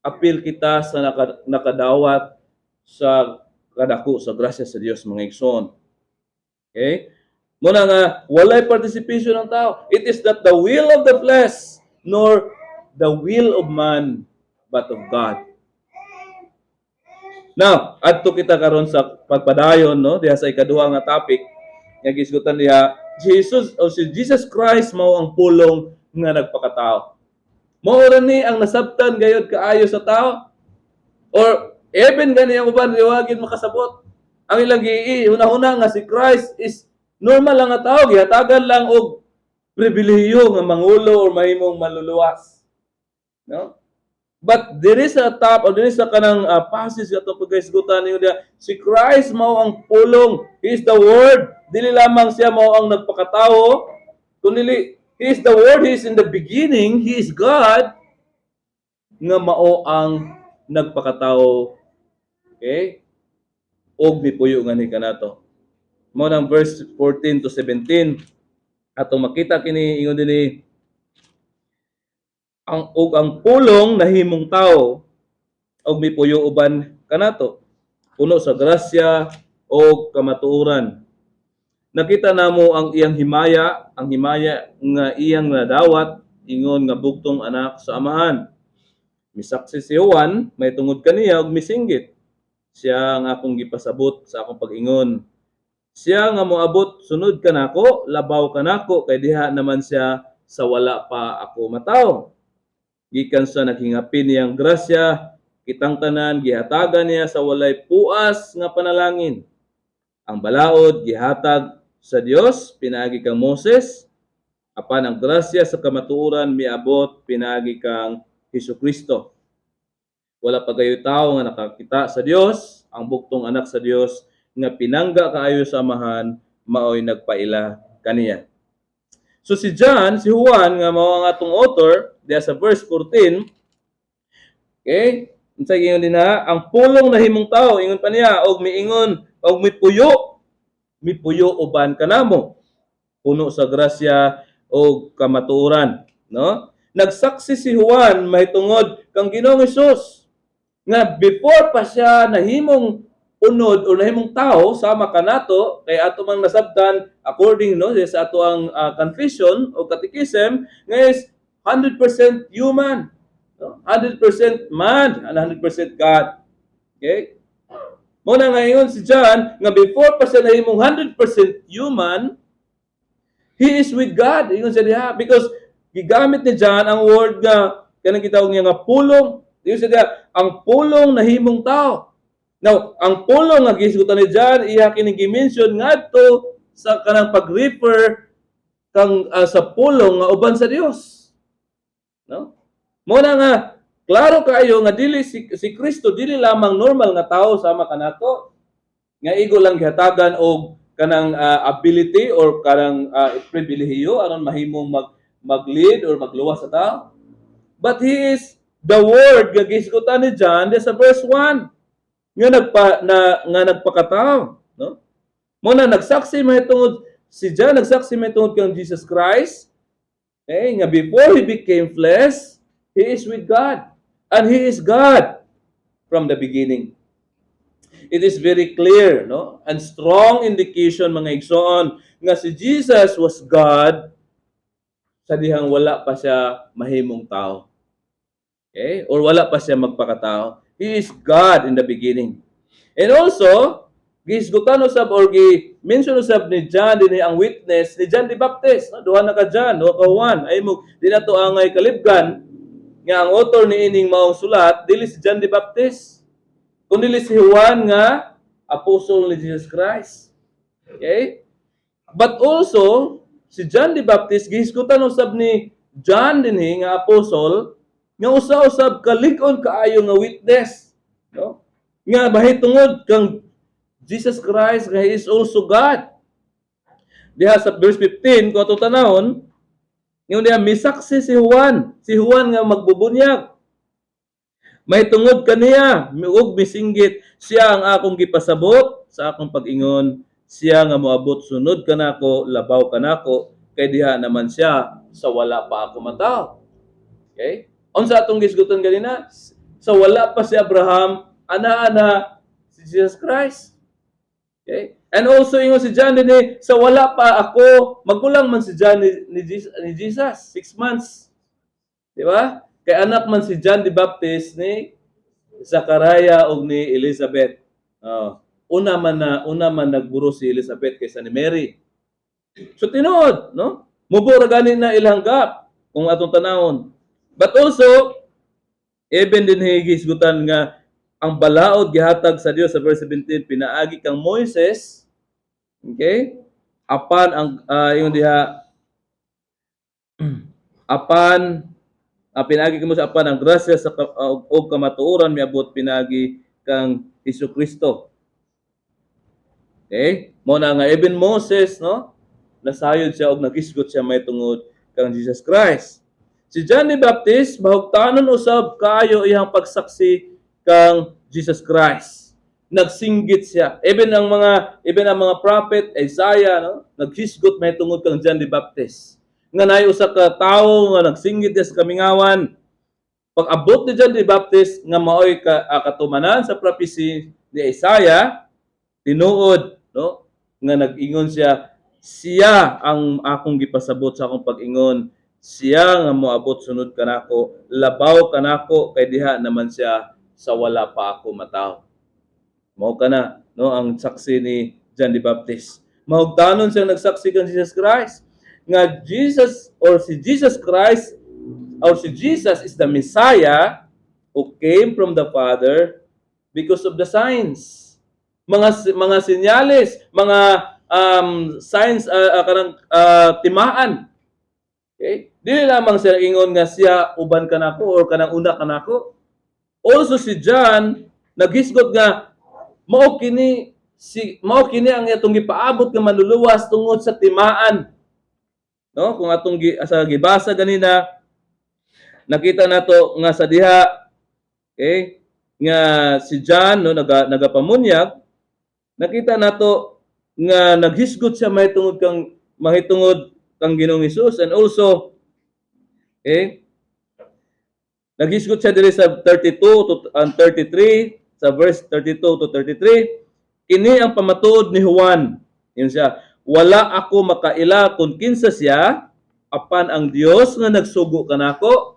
apil kita sa nakadawat sa kadako sa grasya sa Dios mga igsoon. Okay? Muna nga walay participation ng tao. It is not the will of the flesh nor the will of man but of God. Now, adto kita karon sa pagpadayon no diha sa ikaduha nga topic nga gisgutan diha si Jesus Christ mao ang pulong nga nagpakatao. Mao ra ni ang nasabtan gayud kaayo sa tao or even gani ang uban liwagin makasabot. Ang ilang una-una nga si Christ is normal lang nga tao, gihatagan lang og pribilehiyo nga mangulo or mahimong maluluwas. No? But there is a top or there is a kanang passage nga itong pagkaisgutan niyo diya. Si Christ mao ang pulong. He is the Word. Dili lamang siya mao ang nagpakatao. Kundi He is the Word. He is in the beginning. He is God. Nga mao ang nagpakatao. Okay? Og mipuyo nga ni kanato. Mao nang verse 14 to 17. Atong makita kini ingon dinhi ang pulong nahimong tao og mipuyo uban kanato puno sa grasya o kamatuoran. Nakita namo ang iyang himaya nga iyang nadawat ingon nga bugtong anak sa amahan. Misaksi si Juan may tungod kaniya og misinggit. Siya nga akong gipasabot sa akong pag-ingon. Siya nga moabot sunod kanako, labaw kanako kay diha naman siya sa wala pa ako mataw. Gikan sa naghingapin niyang grasya, kitang tanan gihatagan niya sa walay puas nga panalangin. Ang balaod gihatag sa Dios pinaagi kang Moses, apan ang grasya sa kamatuoran miabot pinaagi kang Hesukristo. Wala pa gayo tao nga nakakita sa Dios, ang buktong anak sa Dios nga pinangga kaayo sa amahan maoy nagpaila kaniya. So si John, si Juan nga mao ang atong author diya sa verse 14. Okay? Unsa gingon din ang pulong nahimong tao ingon pa niya og miingon og mipuyo uban kanamo. Puno sa grasya o kamatuoran, no? Nagsaksi si Juan mahitungod kang Ginoong Hesus nga before pa siya nahimong unod o nahimong tao sama kanato kay ato mang nasabtan according no sa ato ang confession o catechism nga is 100% human, no? 100% man and 100% God. Okay? Muna ngayon si John nga before pa siya nahimong 100% human, he is with God. Ingon siya diha because gigamit ni John ang word nga kanang gitawag niya nga pulong. Ingon siya diha ang pulong nahimong tao. Now, ang pulong nga gisgutan ni John iya kini gi-mention ngadto sa kanang pag-refer kang sa pulong nga uban sa Dios. No? Muna nga klaro kayo nga dili si Kristo dili lamang normal nga tao sama kanato nga igo lang gihatagan og kanang ability or kanang pribilehiyo aron mahimong mag-lead or magluwas sa tao. But he is the word nga gisgutan ni John sa verse 1. Nga nagpakatao, no? Muna nagsaksi mahitungod si John nagsaksi mahitungod kang Jesus Christ. Nga before he became flesh, he is with God and he is God from the beginning. It is very clear, no? And strong indication mga igsoon nga si Jesus was God sa dihang wala pa siya mahimong tao. Okay? Or wala pa siya magpakatao. He is God in the beginning. And also, gisgutan usab or gi-mention usab ni John dinhi ang witness ni John the Baptist. Duha na ka John, duha ka Juan. Ay mo di na to angay kalibgan nga ang author ni ining maong sulat dili si John the Baptist. Kundi si Juan nga apostle ni Jesus Christ. Okay? But also si John the Baptist gisgutan usab ni John dinhi nga apostle nga usa-usab kalig-on kaayo nga witness, no? Nga mahitungod kang Jesus Christ nga he is also God. Diha sa verse 15 ko ato tanawon, yung diha misaksi si Juan nga magbubunyag. Mahitungod kaniya ug misinggit siya ang akong gipasabot sa akong pag-ingon, siya nga moabot sunod kanako, labaw kanako, kay diha naman siya sa wala pa ako mataw. Okay? Unsa atong gisguton ganina? So wala pa si Abraham, ana-ana si Jesus Christ. Okay? And also ingon si John din sa wala pa ako, magulang man si John ni Jesus, 6 months. Di ba? Kay anak man si John the Baptist ni Zachariah o ni Elizabeth. Una man nagburo si Elizabeth kaysa ni Mary. So tinuod, no? Mubura gani na ilhanggap kung atong tanawon. But also, even din higisgutan nga ang balaod gihatag sa Dios sa verse 17, pinaagi kang Moises, okay? Apan ang yung diha apan pinaagi kamo sa apan ang grasya sa og kamatuoran miabot pinagi kang Hesukristo. Okay? Mo na nga even Moses, no? Nasayod siya og nagisgot siya may tungod kang Jesus Christ. Si John the Baptist bahugtanon usab kaayo iyang pagsaksi kang Jesus Christ. Nagsinggit siya. Even ang mga prophet Isaiah, no? Naghisgot may tungod kang John the Baptist. Nga naay usa ka tawo nga nagsinggit sa kamingawan. Pag abot ni John the Baptist nga maoy katumanan sa prophecy ni Isaiah, tinuod, no? Nga nag-ingon siya ang akong gipasabot sa akong pag-ingon. Siya nga moabot sunod kanako, labaw kanako kay diha naman siya sa wala pa ako mataw. Mao kana, no, ang saksi ni John the Baptist. Mahugtanon siyang nagsaksi kang Jesus Christ nga si Jesus Christ or si Jesus is the Messiah who came from the Father because of the signs. Mga senyales, mga signs kanang timaan. Okay? Dili lamang siya ingon nga siya uban kanako or kanang una kanako. Also si John naghisgot nga mao kini ang atong gipaabot nga manluluwas tungod sa timaan. No? Kung atong gibasa ganina nakita nato nga sa diha, okay, nga si John, no, nagapamunyag, nakita nato nga naghisgot siya mahitungod kang Ginoong Hesus, and also, okay, naghisgot siya diri sa 32 to 33, sa verse 32 to 33, kini ang pamatuod ni Juan. Yun siya, wala ako makaila kung kinsa siya, apan ang Dios nga nagsugo kanako.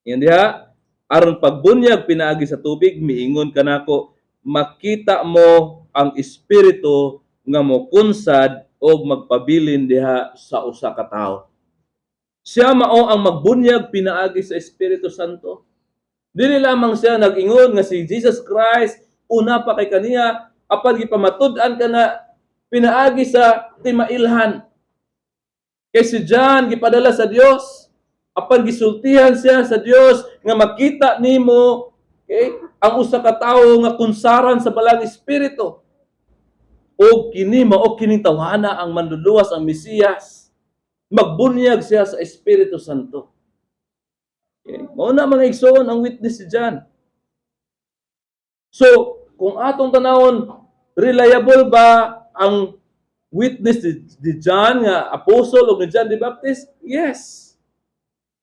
Yan diha, aron pagbunyag pinaagi sa tubig, miingon kanako, makita mo ang Espiritu nga mokunsad o magpabilin diha sa usa ka tawo. Siya mao ang magbunyag pinaagi sa Espiritu Santo. Dili lamang siya nag-ingon nga si Jesus Christ una pa kay kaniya, apan gipamatud-an kana pinaagi sa timailhan. Kay si John gipadala sa Dios, apan gisultihan siya sa Dios nga makita nimo, okay, ang usa ka tawo nga kunsaran sa balang espiritu. O kini mao kining tawhana ang manluluwas ang Mesiyas. Magbunyag siya sa Espiritu Santo. Okay? Mao na mga igsoon ang witness si John. So, kung atong tanawon, reliable ba ang witness ni John nga apostle o ni John the Baptist? Yes.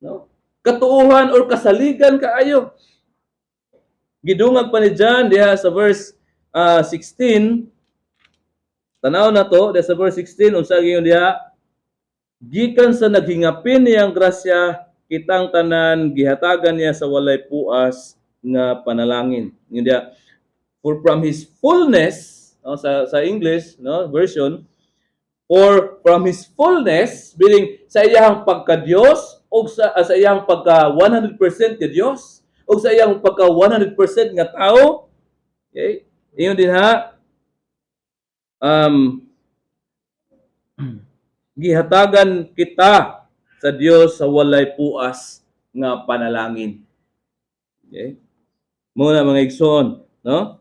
No? Katuuhan or kasaligan kaayo. Gidungag pa ni John diha sa verse 16. Tanaw na to, diha sa verse 16, unsa gyud diha? Gikan sa naghingapin niyang grasya, kitang tanan gihatagan niya sa walay puas nga panalangin. Yun diha. For from his fullness, no, sa English, no, version, or from his fullness, meaning sa iyang pagka-Dios o sa iyang pagka 100% ka Dios o sa iyang pagka 100% nga tao. Okay? Iyon din ha. Gihatagan kita sa Dios sa walay puas nga panalangin. Okay? Muna mga igsoon, no?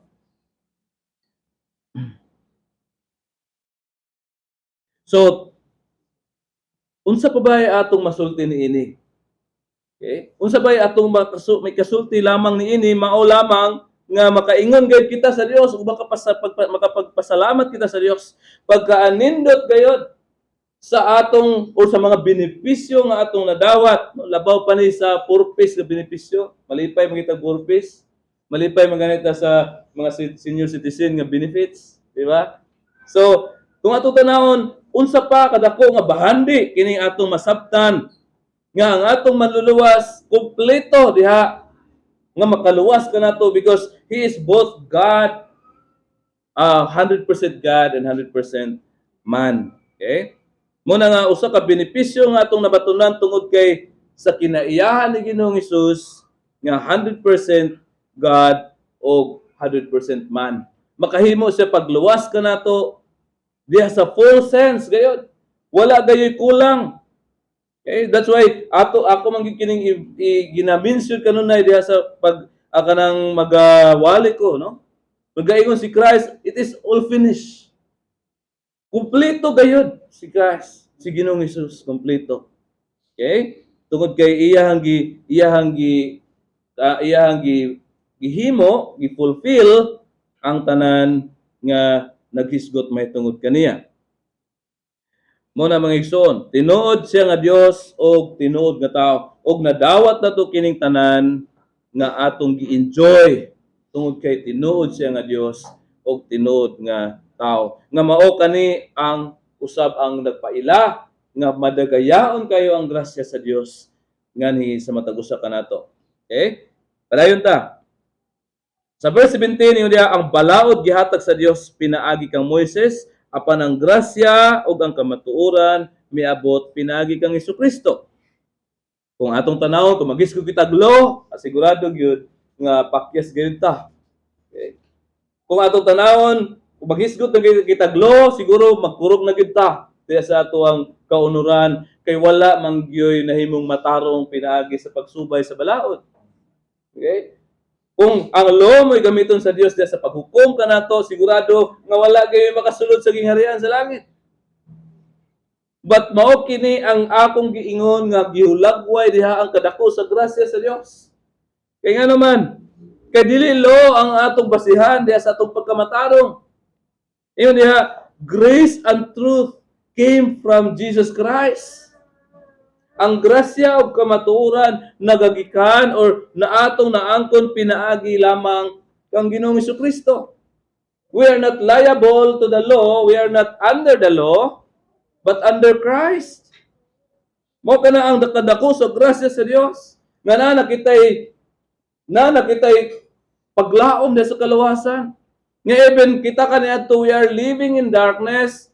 So, unsa pa ba atong masulti niini? Okay? Unsa ba atong may kasulti lamang niini, mao lamang nga makaingon gayud kita sa Dios ug makapagpasalamat kita sa Dios pagkaanindot gayud sa atong o sa mga benepisyo nga atong nadawat, no? Labaw pa ni sa purpose nga benepisyo, malipay magita purpose, malipay maganita sa mga senior citizen nga benefits, di ba? So, kung ato tanawon, unsa pa kadako nga bahandi kining atong masabtan nga ang atong manluluwas kompleto diha nga makaluwas ka nato because He is both God, 100% God and 100% man. Okay? Muna nga usa ka benepisyo nga atong nabatunan tungod kay sa kinaiyahan ni Ginoong Hesus nga 100% God o 100% man. Makahimo siya pagluwas ka nato diha sa full sense gayud. Wala gayoy kulang. Okay, that's why ako man kining gina-mention kanunay diha sa pag kanang magawali ko, no? Pagkaingon si Christ, it is all finished. Kumpleto gayud si Christ, si Ginoong Hesus, kumpleto. Okay? Tungod kay iyahang gihimo, gi-fulfill ang tanan nga naghisgot may tungod kaniya. Muna mga igsoon, tinuod siya nga Dios og tinuod nga tao og nadawat nato kining tanan nga atong gi-enjoy tungod kay tinuod siya nga Dios og tinuod nga tao. Nga mao kani ang usab ang nagpaila nga madagayaon kayo ang grasya sa Dios nganhi sa matag usa kanato. Okay? Padayon ta. Sa verse 17 yung diha ang balaod gihatag sa Dios pinaagi kang Moises apan ang grasya ug ang kamatuoran miabot pinaagi kang Hesukristo. Kung atong tanaw kung magisgo kita glo, asigurado gyud nga pakyas gyud ta. Okay. Kung atong tanawon kung magisgot na kita glo, siguro magkurog na gyud ta diya sa ato ang kaunuran kay wala manggyoy nahimong matarong pinaagi sa pagsubay sa balaod. Okay? Kung ang law mo'y gamiton sa Dios diya sa paghukom ka nato, sigurado nga wala kayo makasulod sa gingharian sa langit. But mao kini ang akong giingon nga gihulagway diha ang kadako sa grasya sa Dios. Kay nga naman, kay dili law ang atong basihan diha sa atong pagkamatarong. Ingon diha, grace and truth came from Jesus Christ. Ang grasya o kamatuoran nagagikan or naatong naangkon pinaagi lamang kang Ginoong Hesukristo. We are not liable to the law, we are not under the law, but under Christ. Mo kana ang kadako sa grasya sa Dios nga na nakitay paglaom sa kaluwasan. Nga even kita kaniadto we are living in darkness.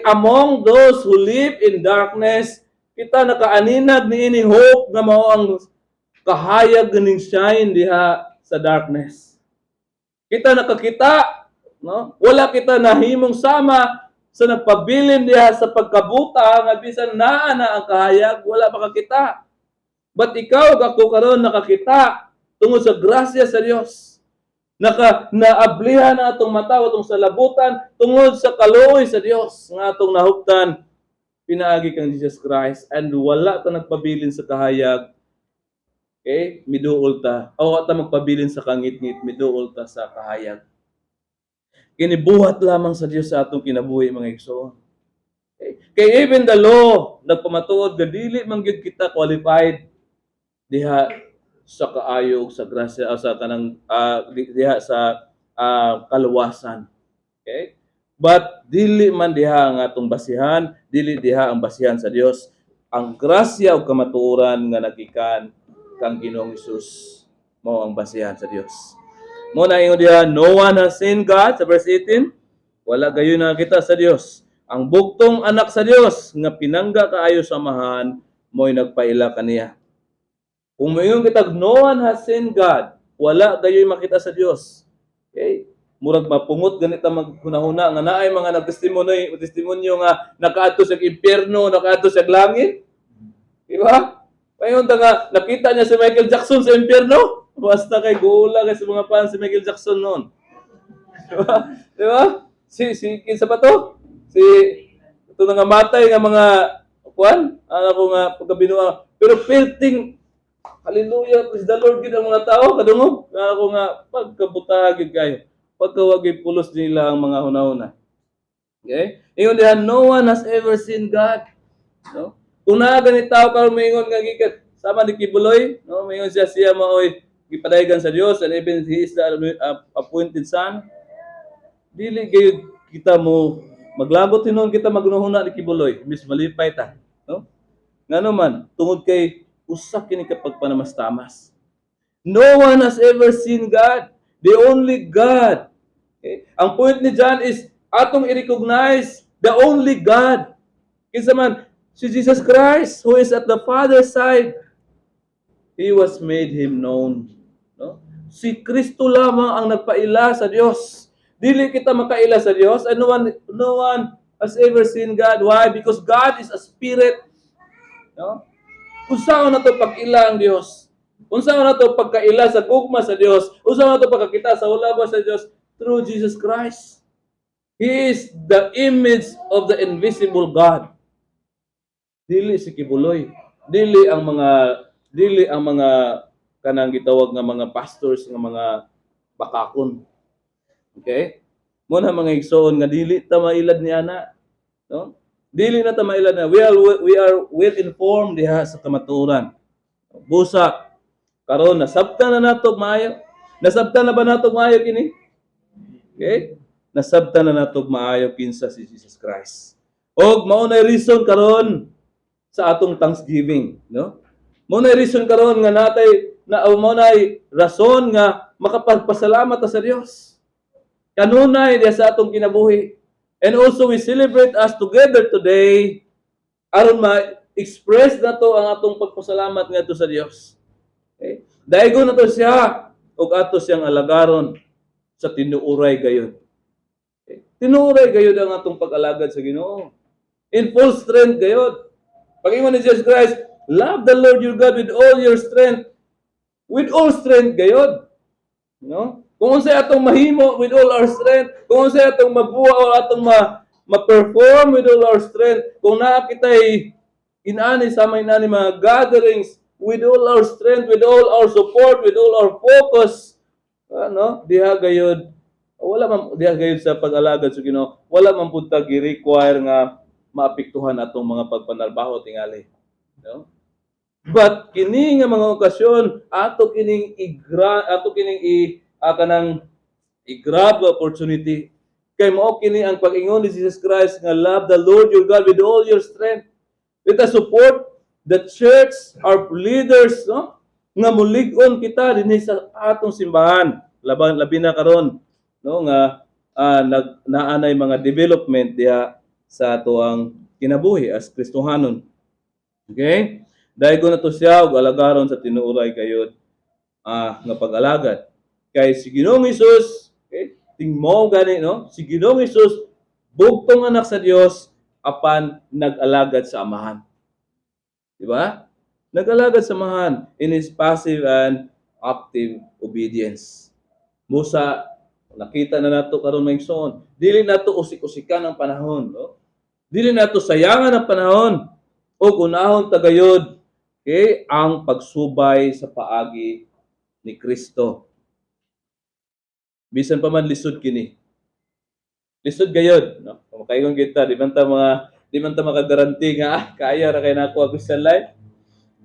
Among those who live in darkness, kita nakaaninag niini hope nga mao ang kahayag ganing shine diha sa darkness. Kita nakakita, no? Wala kita nahimong sama sa nagpabilin diha sa pagkabuta nga bisan naa na ang kahayag, wala makakita. But ikaw ako karon nakakita tungod sa grasya sa Dios. Naablihan na atong mata atong salabutan tungod sa kaluoy sa Dios nga atong nahuptan pinaagi kang Jesus Christ and wala ta nagpabilin sa kahayag. Okay? Miduol ta. O ta magpabilin sa kangit-ngit, miduol ta sa kahayag. Kinibuhat lamang sa Dios sa atong kinabuhi mga igsoon. Okay? Kay even the law nagpamatuod nga dili man gyud kita qualified diha sa kaayog sa grasya sa kanang diha sa kaluwasan. Okay? But dili man diha ang atong basihan, dili diha ang basihan sa Dios. Ang grasya ug kamatuoran nga nagikan kang Ginoong Hesus mao ang basihan sa Dios. Mo na ingon diha, no one has seen God sa verse 18. Wala gayon nakita sa Dios. Ang buktong anak sa Dios nga pinangga kaayo samahan mo'y nagpaila kaniya. Kung moingon kita no one has seen God, wala gayoy makita sa Dios. Okay? Murag mapungot ganita maghunahuna nga naay mga nagtestimonyo nga nakaadto sa impierno, nakaadto sa langit. Di ba? Payon ta nga nakita niya si Michael Jackson sa impierno. Basta kay gula kay sa mga fans si Michael Jackson noon. Di ba? Di ba? Si kinsa pa to? Si ito nga matay nga mga kuan, ko nga pagkabinuang pero pilting hallelujah, praise the Lord gid ang mga tao kadungog. Ako nga pagkabutagid kayo. Pagkawagi pulos nila ang mga hunahuna. Okay? Ingon diha, no one has ever seen God. No? Kung naa ganit tao karon moingon nga gikan sama ni Kibuloy, no, moingon siya maoy gipadayon sa Dios and even he is the appointed son. Dili gayud kita mo maglagot tinon kita magnuhuna ni Kibuloy, bis malipay ta, no? Ngano man tungod kay usa kini ka pagpanamastamas. No one has ever seen God, the only God. Okay? Ang point ni John is atong i-recognize the only God. Kinsa man si Jesus Christ who is at the Father's side. He was made him known. No? Si Kristo lamang ang nagpaila sa Dios. Dili kita makaila sa Dios and no one has ever seen God. Why? Because God is a spirit. No? Kung saan na to pag-ila ang Dios? Kung saan na to pagkaila sa gugma sa Dios? Kung saan na to pagkakita sa ulaba sa Dios? Through Jesus Christ. He is the image of the invisible God. Dili si Kibuloy. Dili ang mga kanang gitawag nga mga pastors nga mga bakakon. Okay? Muna mga igsoon nga dili ta mailad ni ana, no? Dili na ta mailad na. We are well informed diha sa kamatuoran. Busa karon nasabtan na nato maayo. Nasabtan na ba nato maayo kini? Okay? Nasabtan na nato maayo kinsa si Jesus Christ. Og mao na reason karon sa atong Thanksgiving, no? Mao na reason karon nga natay na mao na rason nga makapagpasalamat ta sa Dios. Kanunay diya sa atong kinabuhi. And also we celebrate us together today aron ma-express nato ang atong pagpasalamat ngadto sa Dios. Okay? Daigo na to siya ug ato siyang alagaron sa tinuoray gayud. Okay? Tinuoray gayud ang atong pag-alagad sa Ginoo. In full strength gayud. Pag-ingon ni Jesus Christ, love the Lord your God with all your strength. With all strength gayud. No? Kung unsay atong mahimo with all our strength, kung unsay atong mabuha o atong ma-perform with all our strength, kung naa kitay inani sa may inani mga gatherings with all our strength, with all our support, with all our focus, diha gayud wala man diha gayud sa pag-alagad sa Ginoo, wala man pud ta gi-require nga maapektuhan atong mga pagpanalbaho tingali. No? But kini nga mga okasyon ato kining kanang i-grab the opportunity kay mao kini ang pag-ingon ni Jesus Christ nga love the Lord your God with all your strength. Let us support the church, our leaders, no? Nga mulig-on kita dinhi sa atong simbahan. Labi na karon, no, nga naanay mga development diha sa atoang kinabuhi as Kristohanon. Okay? Daigo na to siya ug alagaron sa tinuoray gayud nga pag-alagad. Kay si Ginoong Hesus, okay, tingmo gani, no? Si Ginoong Hesus bugtong anak sa Dios apan nag-alagad sa amahan. Di ba? Nag-alagad sa amahan in his passive and active obedience. Musa nakita na nato karon maigsoon, dili nato usik-usikan ang panahon, no? Dili nato sayangan ang panahon ug unahon tagayod okay, ang pagsubay sa paagi ni Kristo. Bisan pa man lisod kini. Lisod gayud, no? Kung kayon kita, di man ta makagaranti nga kaya ra kay nako ang Christian life.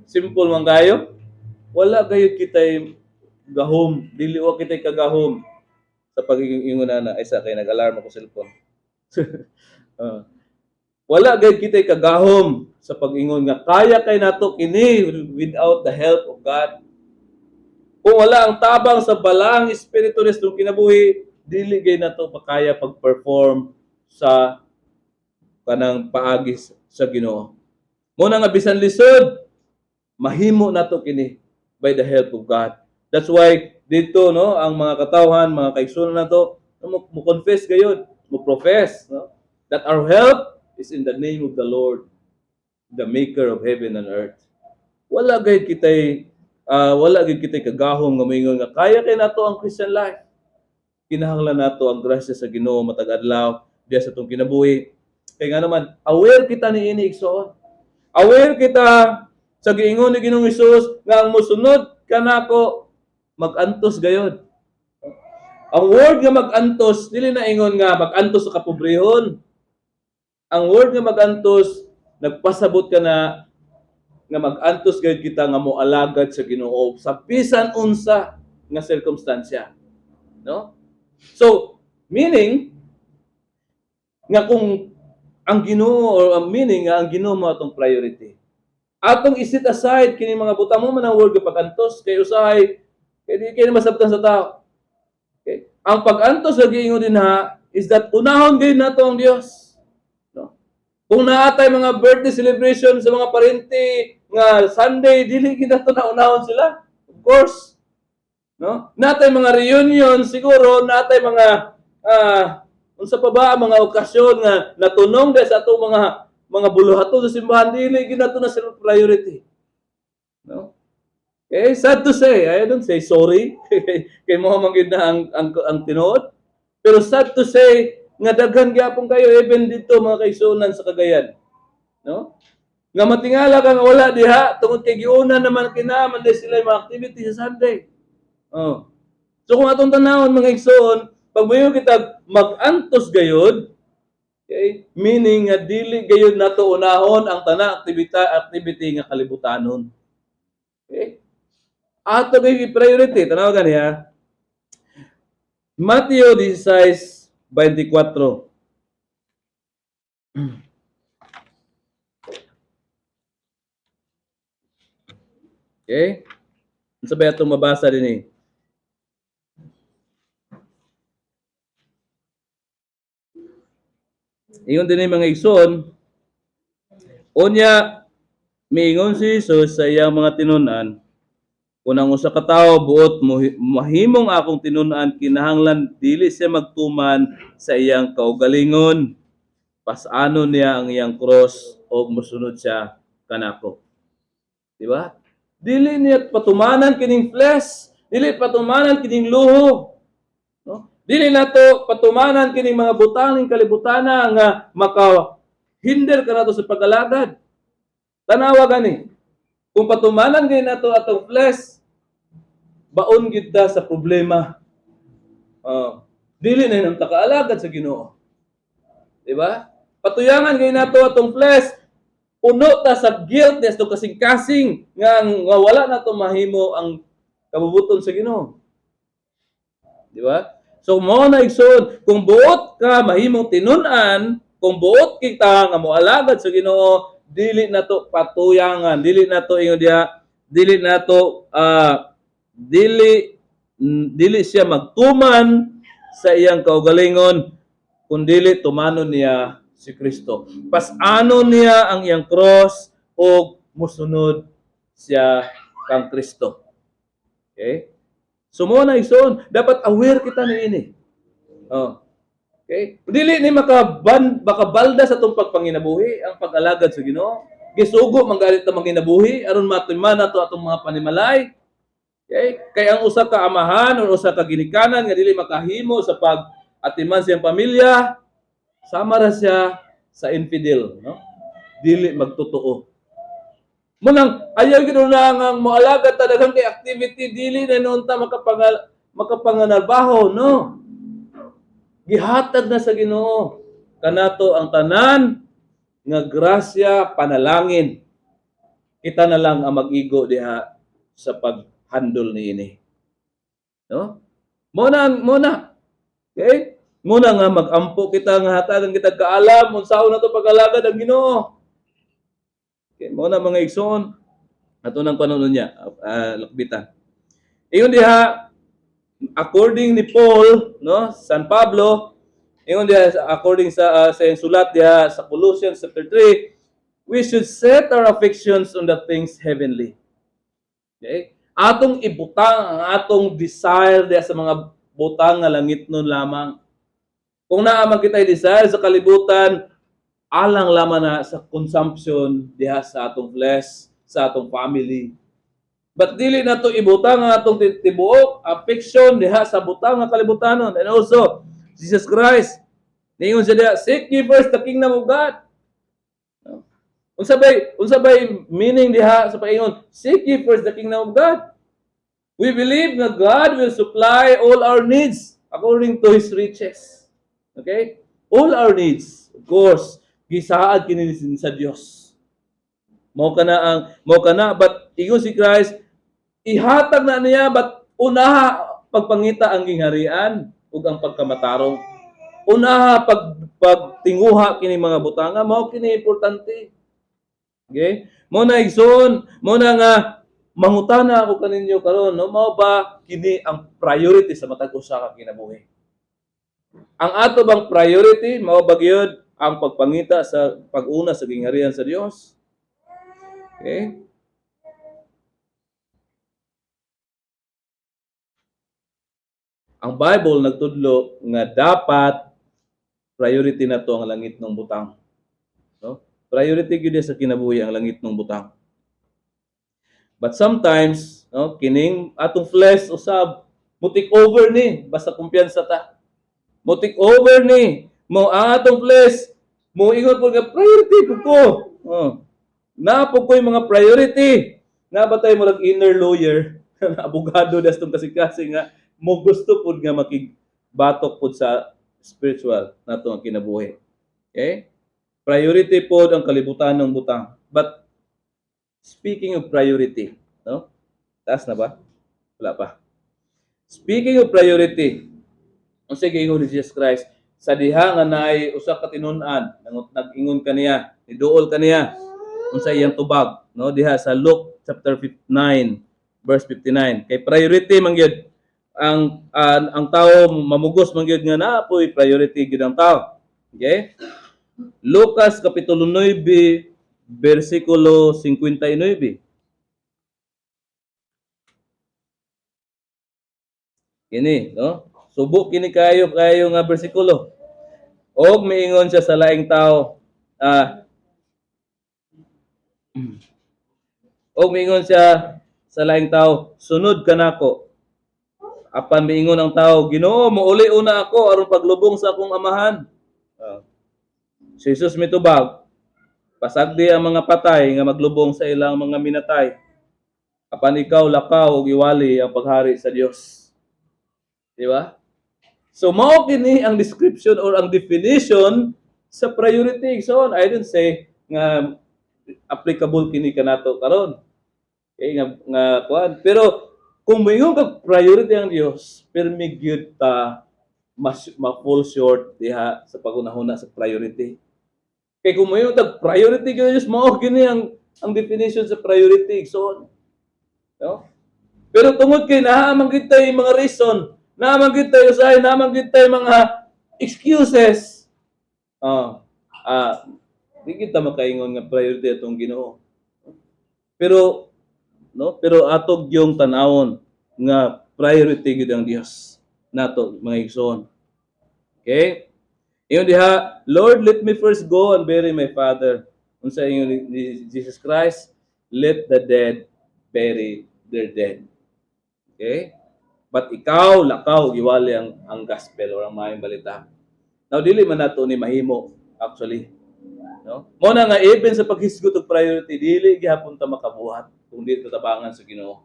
Simple man kayo. Wala gayud kitay gahom, dili wa kitay kagahom sa pagiging na ay sa kay nag-alarm ako sa cellphone. Wala gayud kitay kagahom sa pag-ingon nga kaya kay nato kini without the help of God. Kung wala ang tabang sa balang espiritu ni Kristo kinabuhi, dili gay nato makaya pag-perform sa kanang paagi sa Ginoo. Muna nga bisan lisod, mahimo nato kini by the help of God. That's why dito, no, ang mga katawhan, mga kaigsunan nato, mo confess gayud, mo profess, no, that our help is in the name of the Lord, the maker of heaven and earth. Wala gayud kitay kagahom nga moingon nga kaya kay nato ang Christian life. Kinahanglan nato ang grasya sa Ginoo matag adlaw diya sa atong kinabuhi. Kay nga naman aware kita niini igsoon. Aware kita sa giingon ni Ginoong Hesus nga ang mosunod kanako mag-antos gayud. Ang word nga mag-antos dili na ingon nga mag-antos sa kapobrehon. ang word nga magantos, nagpasabot ka na nga magantos gayud kita nga moalagad sa Ginoo sa bisan unsa nga circumstansya, no? So, meaning nga kung ang Ginoo or ang meaning nga ang Ginoo mo atong priority. Atong iset aside kini mga butang mo man ang word nga pagantos kay usahay kay di kay masabtan sa tao. Okay? Ang pag-antos lagi ingon din ha is that unahon gayud nato ang Dios. No? Kung naatay mga birthday celebration sa mga parente nga Sunday, dili gid nato na unahon sila. Of course. No? Natay mga reunion siguro, natay mga unsa pa ba mga okasyon nga natunong sa atong mga buluhaton sa simbahan, dili gid nato na sila priority. No? Okay, sad to say, I don't say sorry kay mo man gid na ang tinuod. Pero sad to say nga daghan gyapon kayo even dito mga kaigsuonan sa Cagayan. No? Nga matingala ka nga wala diha tungod kay giuna naman kinaman dahil sila yung mga activity sa Sunday. Oh. So kung atong tanawon mga igsoon, pag mayo kita mag-antos gayud, okay, meaning nga dili gayud nato unahon ang tanang activity nga kalibutanon. Okay? Ato kay priority, tanaw gani ha. Mateo 16:24. Okay? Unsa ba atong mabasa dinhi? Ingon din mga igsoon, unya miingon si Jesus sa iyang mga tinun-an, kung ang usa ka tawo buot mahimong akong tinun-an, kinahanglan dili siya magtuman sa iyang kaugalingon, pas-ano niya ang iyang cross o mosunod siya kanako. Di ba? Dili niya patumanan kining flesh, dili patumanan kining luho. No? Dili nato patumanan kining mga butaning kalibutana nga maka-hinder ka nato sa pag-alagad. Tanawa gani. Kung patumanan gani nato atong flesh, baon gid ta sa problema. Dili na nang takaalagad sa Ginoo. Di ba? Patuyangan gani nato atong flesh, puno ta sa guilt des to kasing-kasing nga wala na to mahimo ang kabubuton sa Ginoo. Di ba? So mo na igsoon, kung buot ka mahimong tinun-an, kung buot kita nga moalagad sa Ginoo, dili na to patuyangan, dili na to ingon diha, dili na to dili siya magtuman sa iyang kaugalingon, kundili tumanon niya si Kristo. Pas-ano niya ang iyang cross o musunod siya kang Kristo. Okay? So mo na igsoon, dapat aware kita niini. Okay? Dili ni makabalda sa tong pagpanginabuhi ang pag-alagad sa Ginoo. Gisugo manggalit ta manginabuhi aron matuman nato atong mga panimalay. Okay? Kay ang usa ka amahan o usa ka ginikanan nga dili makahimo sa pag-atiman siyang pamilya, sama ra siya sa infidel, no? Dili magtotoo. Munang ayaw gid na nga moalagad ta daghang kay activity, dili na noon ta makapanganarbaho, no? Gihatag na sa Ginoo kanato ang tanan nga grasya, panalangin. Kita na lang ang mag-igo diha sa pag-handle niini. No? Muna. Okay? Muna nga mag-ampo kita nga hatagan kita kaalam unsaon na to pag-alagad ang Ginoo. Okay, muna mga igsoon ato nang panunon niya, lakbitan. Ingon diha according ni Paul, no, San Pablo, ingon diha according sa sulat diha sa Colossians chapter 3, we should set our affections on the things heavenly. Okay? Atong ibutang ang atong desire diha sa mga butang nga langitnon lamang. Kung naa man kitay desire sa kalibutan, alang lamang na sa consumption diha sa atong flesh, sa atong family. But dili na to ibutang ang atong tibuok, affection diha sa butang nga kalibutanon. And also, Jesus Christ, ningon siya diha, seek ye first the kingdom of God. Unsa bay meaning diha sa paingon, seek ye first the kingdom of God. We believe that God will supply all our needs according to His riches. Okay? All our needs, of course. gisaad kini sa Dios. Mao kana but ingon si Christ ihatag na niya but unaha pagpangita ang gingharian ug ang pagkamatarong. Unaha pagtinguha kini mga butanga mao kini importante. Okay? Mo na igsoon, mo na nga mangutana ako kaninyo karon, no? Mao ba kini ang priority sa matag usa ka kinabuhi? Ang ato bang priority mao ba gyud ang pagpangita sa pag-una sa gingharian sa Dios? Okay? Ang Bible nagtudlo nga dapat priority na to ang langit ng butang. No? Priority gyud sa kinabuhi ang langit ng butang. But sometimes, no, kining atong flesh usab mutik over ni basta kumpiyansa ta. Mutik over ni mo ang atong flesh mo ingon po nga priority ko. Oh. Na po ko yung mga priority. Na ba tayo mo inner lawyer, abogado das tong kasi nga mo gusto pud nga makigbatok pud sa spiritual nato ang kinabuhi. Okay? Priority pod ang kalibutan ng butang. But speaking of priority, no? Taas na ba? Wala pa. Speaking of priority, unsa giingon ni Jesus Christ sa diha nga naay usa ka tinun-an nag-ingon kaniya, niduol kaniya unsa iyang tubag, no? Diha sa Luke chapter 9 verse 59. Kay priority man gyud ang tao mamugos man gyud nga naapoy priority gyud ang tao. Okay? Lucas kapitulo 9 versikulo 59. Kini, no? Subo kini kayo nga bersikulo. Og miingon siya sa laing tao, og miingon siya sa laing tao, sunod ka nako. Apan miingon ang tao, Ginoo, mouli una ako aron paglubong sa akong amahan. Si Jesus mitubag, pasagdi ang mga patay nga maglubong sa ilang mga minatay. Apan ikaw lakaw og iwali ang paghari sa Dios. Di ba? So mao kini ang description or ang definition sa priority. So I don't say nga applicable kini kanato karon. Okay, nga kuan. Pero kung mayong ka priority ang Dios, permi gyud ta ma-fall short diha sa pagunahuna sa priority. Kay kung mayong ta priority gyud Dios, mao kini ang definition sa priority. So no? Pero tungod kay naa man gyud tay mga reason, naman tayo usahay, naman tayo mga excuses. Di kita makaingon nga priority atong Ginoo. Pero atog yung tanawon nga priority gid ang Dios nato mga igsoon. Okay? Ingon diha, Lord, let me first go and bury my father. Unsa ingon ni Jesus Christ, let the dead bury their dead. Okay? But ikaw, lakaw, iwali ang gospel or ang maayong balita. Now, dili man nato ni mahimo, actually. No? Muna nga, even sa paghisgot og priority, dili gihapon ta makabuhat kung dili tabangan sa Ginoo.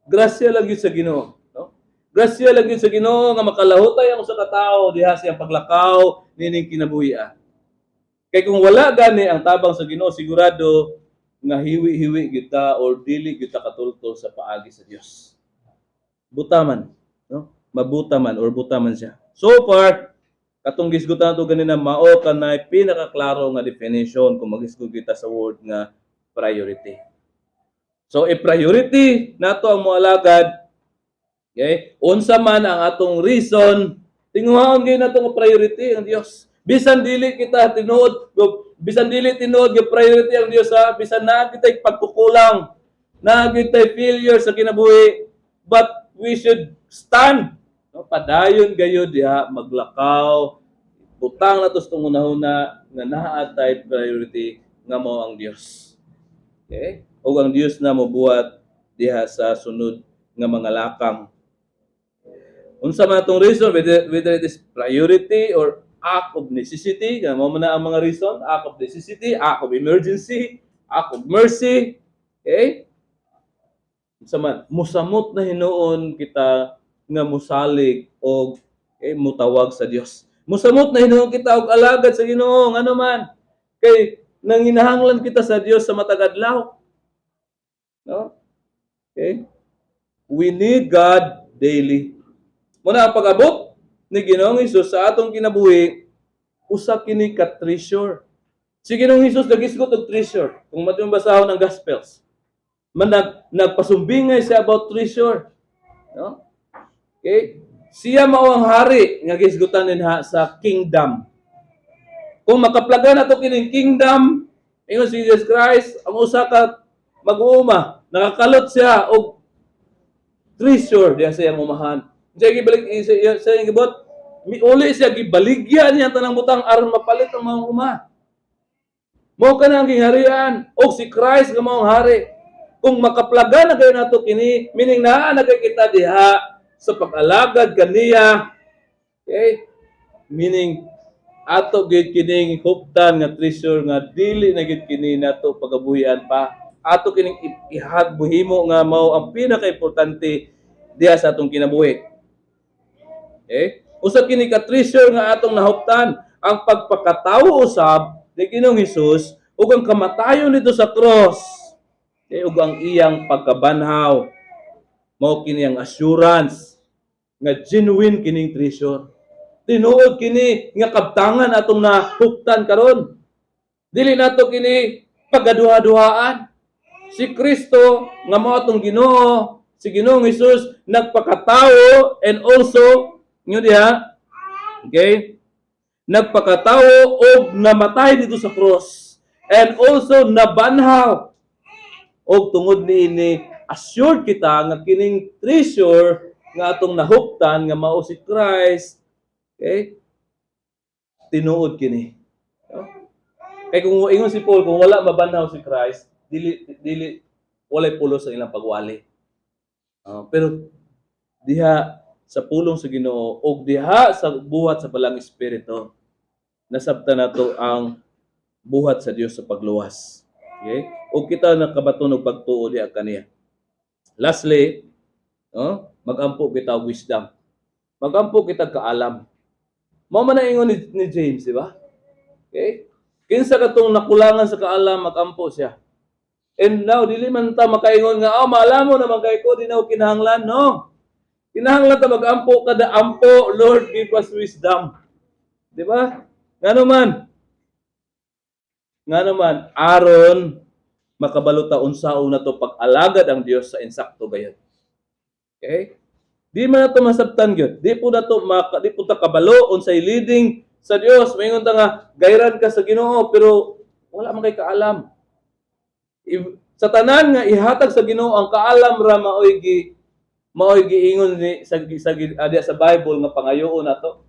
Grasya lang yun sa Ginoo. No? Grasya lang yun sa Ginoo nga makalahutay ang usa ka tawo diha siyang paglakaw nining kinabuhi. Kay kung wala gani ang tabang sa Ginoo, sigurado nga hiwi-hiwi kita or dili kita katultol sa paagi sa Dios. Butaman, no? Mabutaman or butaman siya. So far, katong gisgutan nato ganina mao kanay pinakaklaro nga definition kung magisgot kita sa word nga priority. So, priority nato ang moalagad. Okay? Unsa man ang atong reason, tinguhaon gyud nato nga priority ang Dios. Bisan dili kita tinuod, bisan dili tinuod nga priority ang Dios bisan naa kitay pagkukulang, naa kitay failure sa kinabuhi, but we should stand. No? Padayon gayud diha maglakaw, butang na tos tungunahuna nga naa tay priority nga mao ang Dios. Okay? O ang Dios na mobuhat diha sa sunod nga mga lakang. Unsa man atong reason, whether it is priority or act of necessity, nga mao man ang mga reason, act of necessity, act of emergency, act of mercy. Okay? Sama musamot na hinuon kita nga musalig og mutawag sa Dios. Musamot na hinuon kita og alagad sa Ginoo, ano man. Kay nanginahanglan kita sa Dios sa matag adlaw. No? Okay? We need God daily. Muna ang pag-abot ni Ginoong Hesus sa atong kinabuhi, usa kini ka treasure. Si Ginoong Hesus nagisgot og treasure. Kung matong basahon ang Gospels, nagpasumbingay siya about treasure. No? Okay? Siya mao ang hari nga gisgutan dinha sa kingdom. Kung makaplaga na to kining kingdom, ingon si Jesus Christ, ang usa ka mag-uuma, nakakalot siya og treasure diya sa iyang umahan. Siya gibalik sa iyang gibot, uli siya gibaligyan niya tanang butang aron mapalit ang mga uma. Mao ka na ang gingharian, og si Christ nga mao ang hari. Kung makaplaga na kayo nato kini, meaning naa na kay kita diha sa pag-alagad kaniya. Okay? Meaning ato gid kining huptan nga treasure nga dili na gid kini nato pagabuhian pa. Ato kining ihagbuhimo nga mao ang pinaka-importante diha sa atong kinabuhi. Okay? Usa kini ka treasure nga atong nahuptan, ang pagpakatawo usab ni Ginoong Hesus ug ang kamatayon nito sa cross. Okay? Ug ang iyang pagkabanhaw mao kini ang assurance nga genuine kining treasure. Tinuod kini nga kabtangan atong nahuptan karon. Dili nato kini pagaduha-duhaan. Si Kristo nga mao atong Ginoo, si Ginoong Hesus nagpakatawo and also nyo diha, okay? Nagpakatawo og namatay dito sa cross and also nabanhaw. Og tungod niini assured kita nga kining treasure nga atong nahuptan nga mao si Christ. Okay? Tinuod kini. No? Kay kung ingon si Paul, kung wala mabanhaw si Christ, dili walay pulos sa ilang pagwali. Pero diha sa pulong sa Ginoo o diha sa buhat sa balang espiritu, nasabtan nato ang buhat sa Dios sa pagluwas. Okay? O kita nakabaton og pagtuo diha kaniya. Lastly, mag-ampo kita og wisdom. Mag-ampo kita kaalam. Mao man ang ingon ni James, di ba? Okay? Kinsa katong nakulangan sa kaalam, mag-ampo siya. And now, dili man ta makaingon nga, maalamo naman kay ko, di na ako kinahanglan. No. Kinahanglan ta mag-ampo, kada ampo, Lord, give us wisdom. Di ba? Nga naman, aron, makabaluta unsaon na to pag-alagad ang Dios sa insakto gayud. Okay? Di man nato masabtan gyud. Di po ta kabalo unsay leading sa Dios. Maingon ta nga gayran ka sa Ginoo pero wala man kay kaalam. Sa tanan nga ihatag sa Ginoo ang kaalam ra maoy giingon ni sa Bible nga pangayoon nato.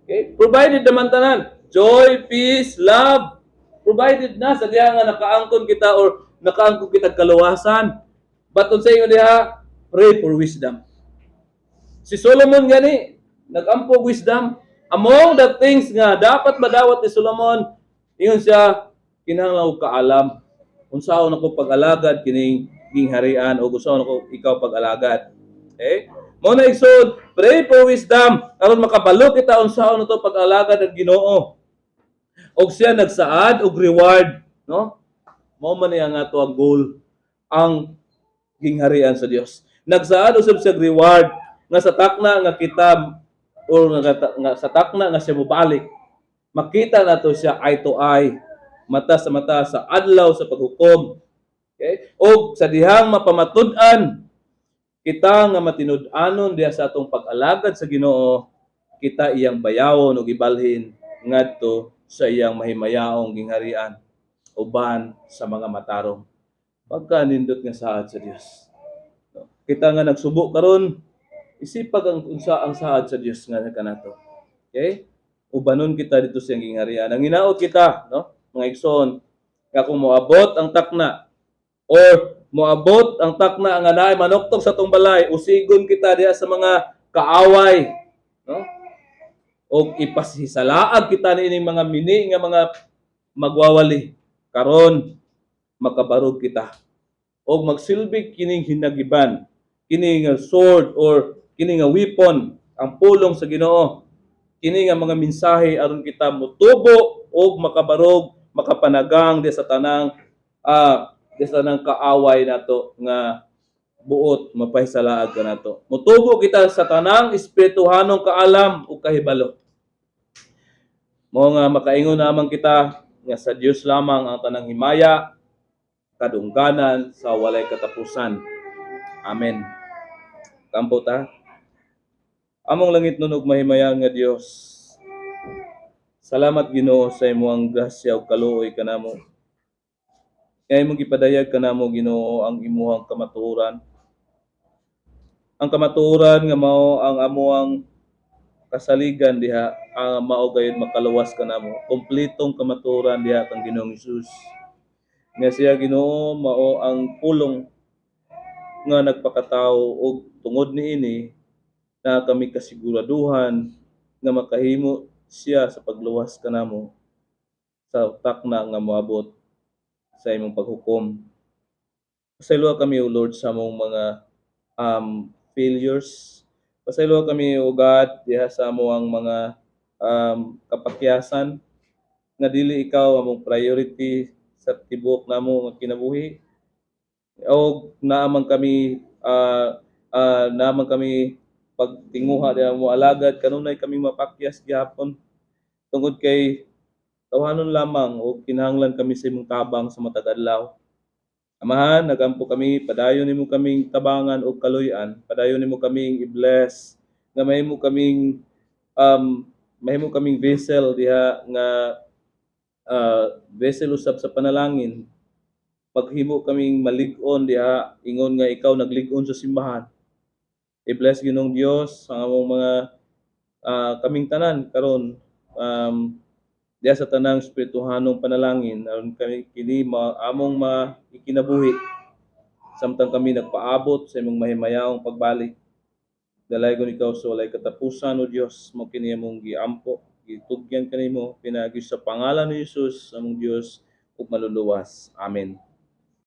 Okay? Provided naman tanan. Joy, peace, love. Provided na sa diha nga nakaangkon kita or nakaangkon kita kaluwasan. But unsay ingon diha, pray for wisdom. Si Solomon gani, nag-ampo wisdom. Among the things nga dapat madawat ni Solomon, ingon siya, kinahanglan og kaalam. Unsaon ako pag-alagad kining gingharian o unsaon ako ikaw pag-alagad. Okay? Mo na isod, pray for wisdom aron makabalo kita unsaon nato pag-alagad ang Ginoo. Og siya nagsaad og reward, no? Mao man niya nga ato ang goal, ang gingharian sa Dios. Nagsaad usab siya reward nga sa takna nga kita o nga sa takna nga siya mobalik, makita nato siya eye to eye, mata sa adlaw sa paghukom. Okay? O sa dihang mapamatud-an kita nga matinud-anon diha sa atong pag-alagad sa Ginoo, kita iyang bayawon ug ibalhin ngadto sa iyang mahimayaong gingharian uban sa mga matarong. Pagkanindot nga saad sa Dios. Kita nga nagsubo karon, isipag ang saad sa Dios nga kanato. Okay? Ubanon kita dito sa gingharian. Ang hinaot kita, no? Mga igsoon, nga kung moabot ang takna or moabot ang takna nga naay manuktok sa tong balay, usigon kita diha sa mga kaaway, no? O ipasisalaag kita niining mga mini nga mga magwawali karon makabarog kita. O magsilbi kining hinagiban, kining sword or kini nga weapon, ang pulong sa Ginoo, kini nga mga mensahe aron kita motubo og makabarog makapanagang di sa tanang kaaway nato nga buot mapahisalaag ka nato. Mutubo kita sa tanang espirituhanong kaalam ug kahibalo. Mao nga makaingon naman kita nga sa Dios lamang ang tanang himaya, kadungganan sa walay katapusan. Amen. Kampo ta. Among langit nun ug mahimayan nga Dios. Salamat Ginoo sa imong grasya ug kaluoy kanamo. Kaya imong gipadayag kanamo Ginoo ang imong kamatuoran. Ang kamatuoran nga mao ang amuang kasaligan diha ang mao gayud makaluwas kanamo. Kompletong kamatuoran diha kang Ginoong Hesus. Nga siya Ginoo mao ang pulong nga nagpakatawo og tungod niini na kami kasiguraduhan nga makahimo siya sa pagluwas kanamo sa takna nga moabot sa imong paghukom. Pasayloa kami o Lord sa among mga failures. Pasayloa kami o God diha sa among mga kapakyasan nga dili ikaw among priority sa tibuok namo nga kinabuhi. O naaman kami pagtinguha diha mo alagad kanunay kami mapakyas gihapon tungod kay tawhanon lamang o kinahanglan kami sa imong tabang sa matag adlaw. Amahan, nagampo kami, padayon nimo kaming tabangan o kaluy-an, padayon nimo kaming i-bless, nga mahimo kaming vessel diha nga vessel usab sa panalangin. Paghimo kaming malig-on diha, ingon nga ikaw naglig-on sa simbahan. I-bless Ginoong Dios ang among mga kaming tanan karon diha sa tanang espirituhanong panalangin aron kami kini among ikinabuhi samtang kami nagpaabot sa imong mahimayawong pagbalik. Dalaygon ikaw sa walay katapusan o Dios, mo kini among giampo, gitugyan kanimo pinagi sa pangalan ni Hesus among Dios ug maluluwas. Amen.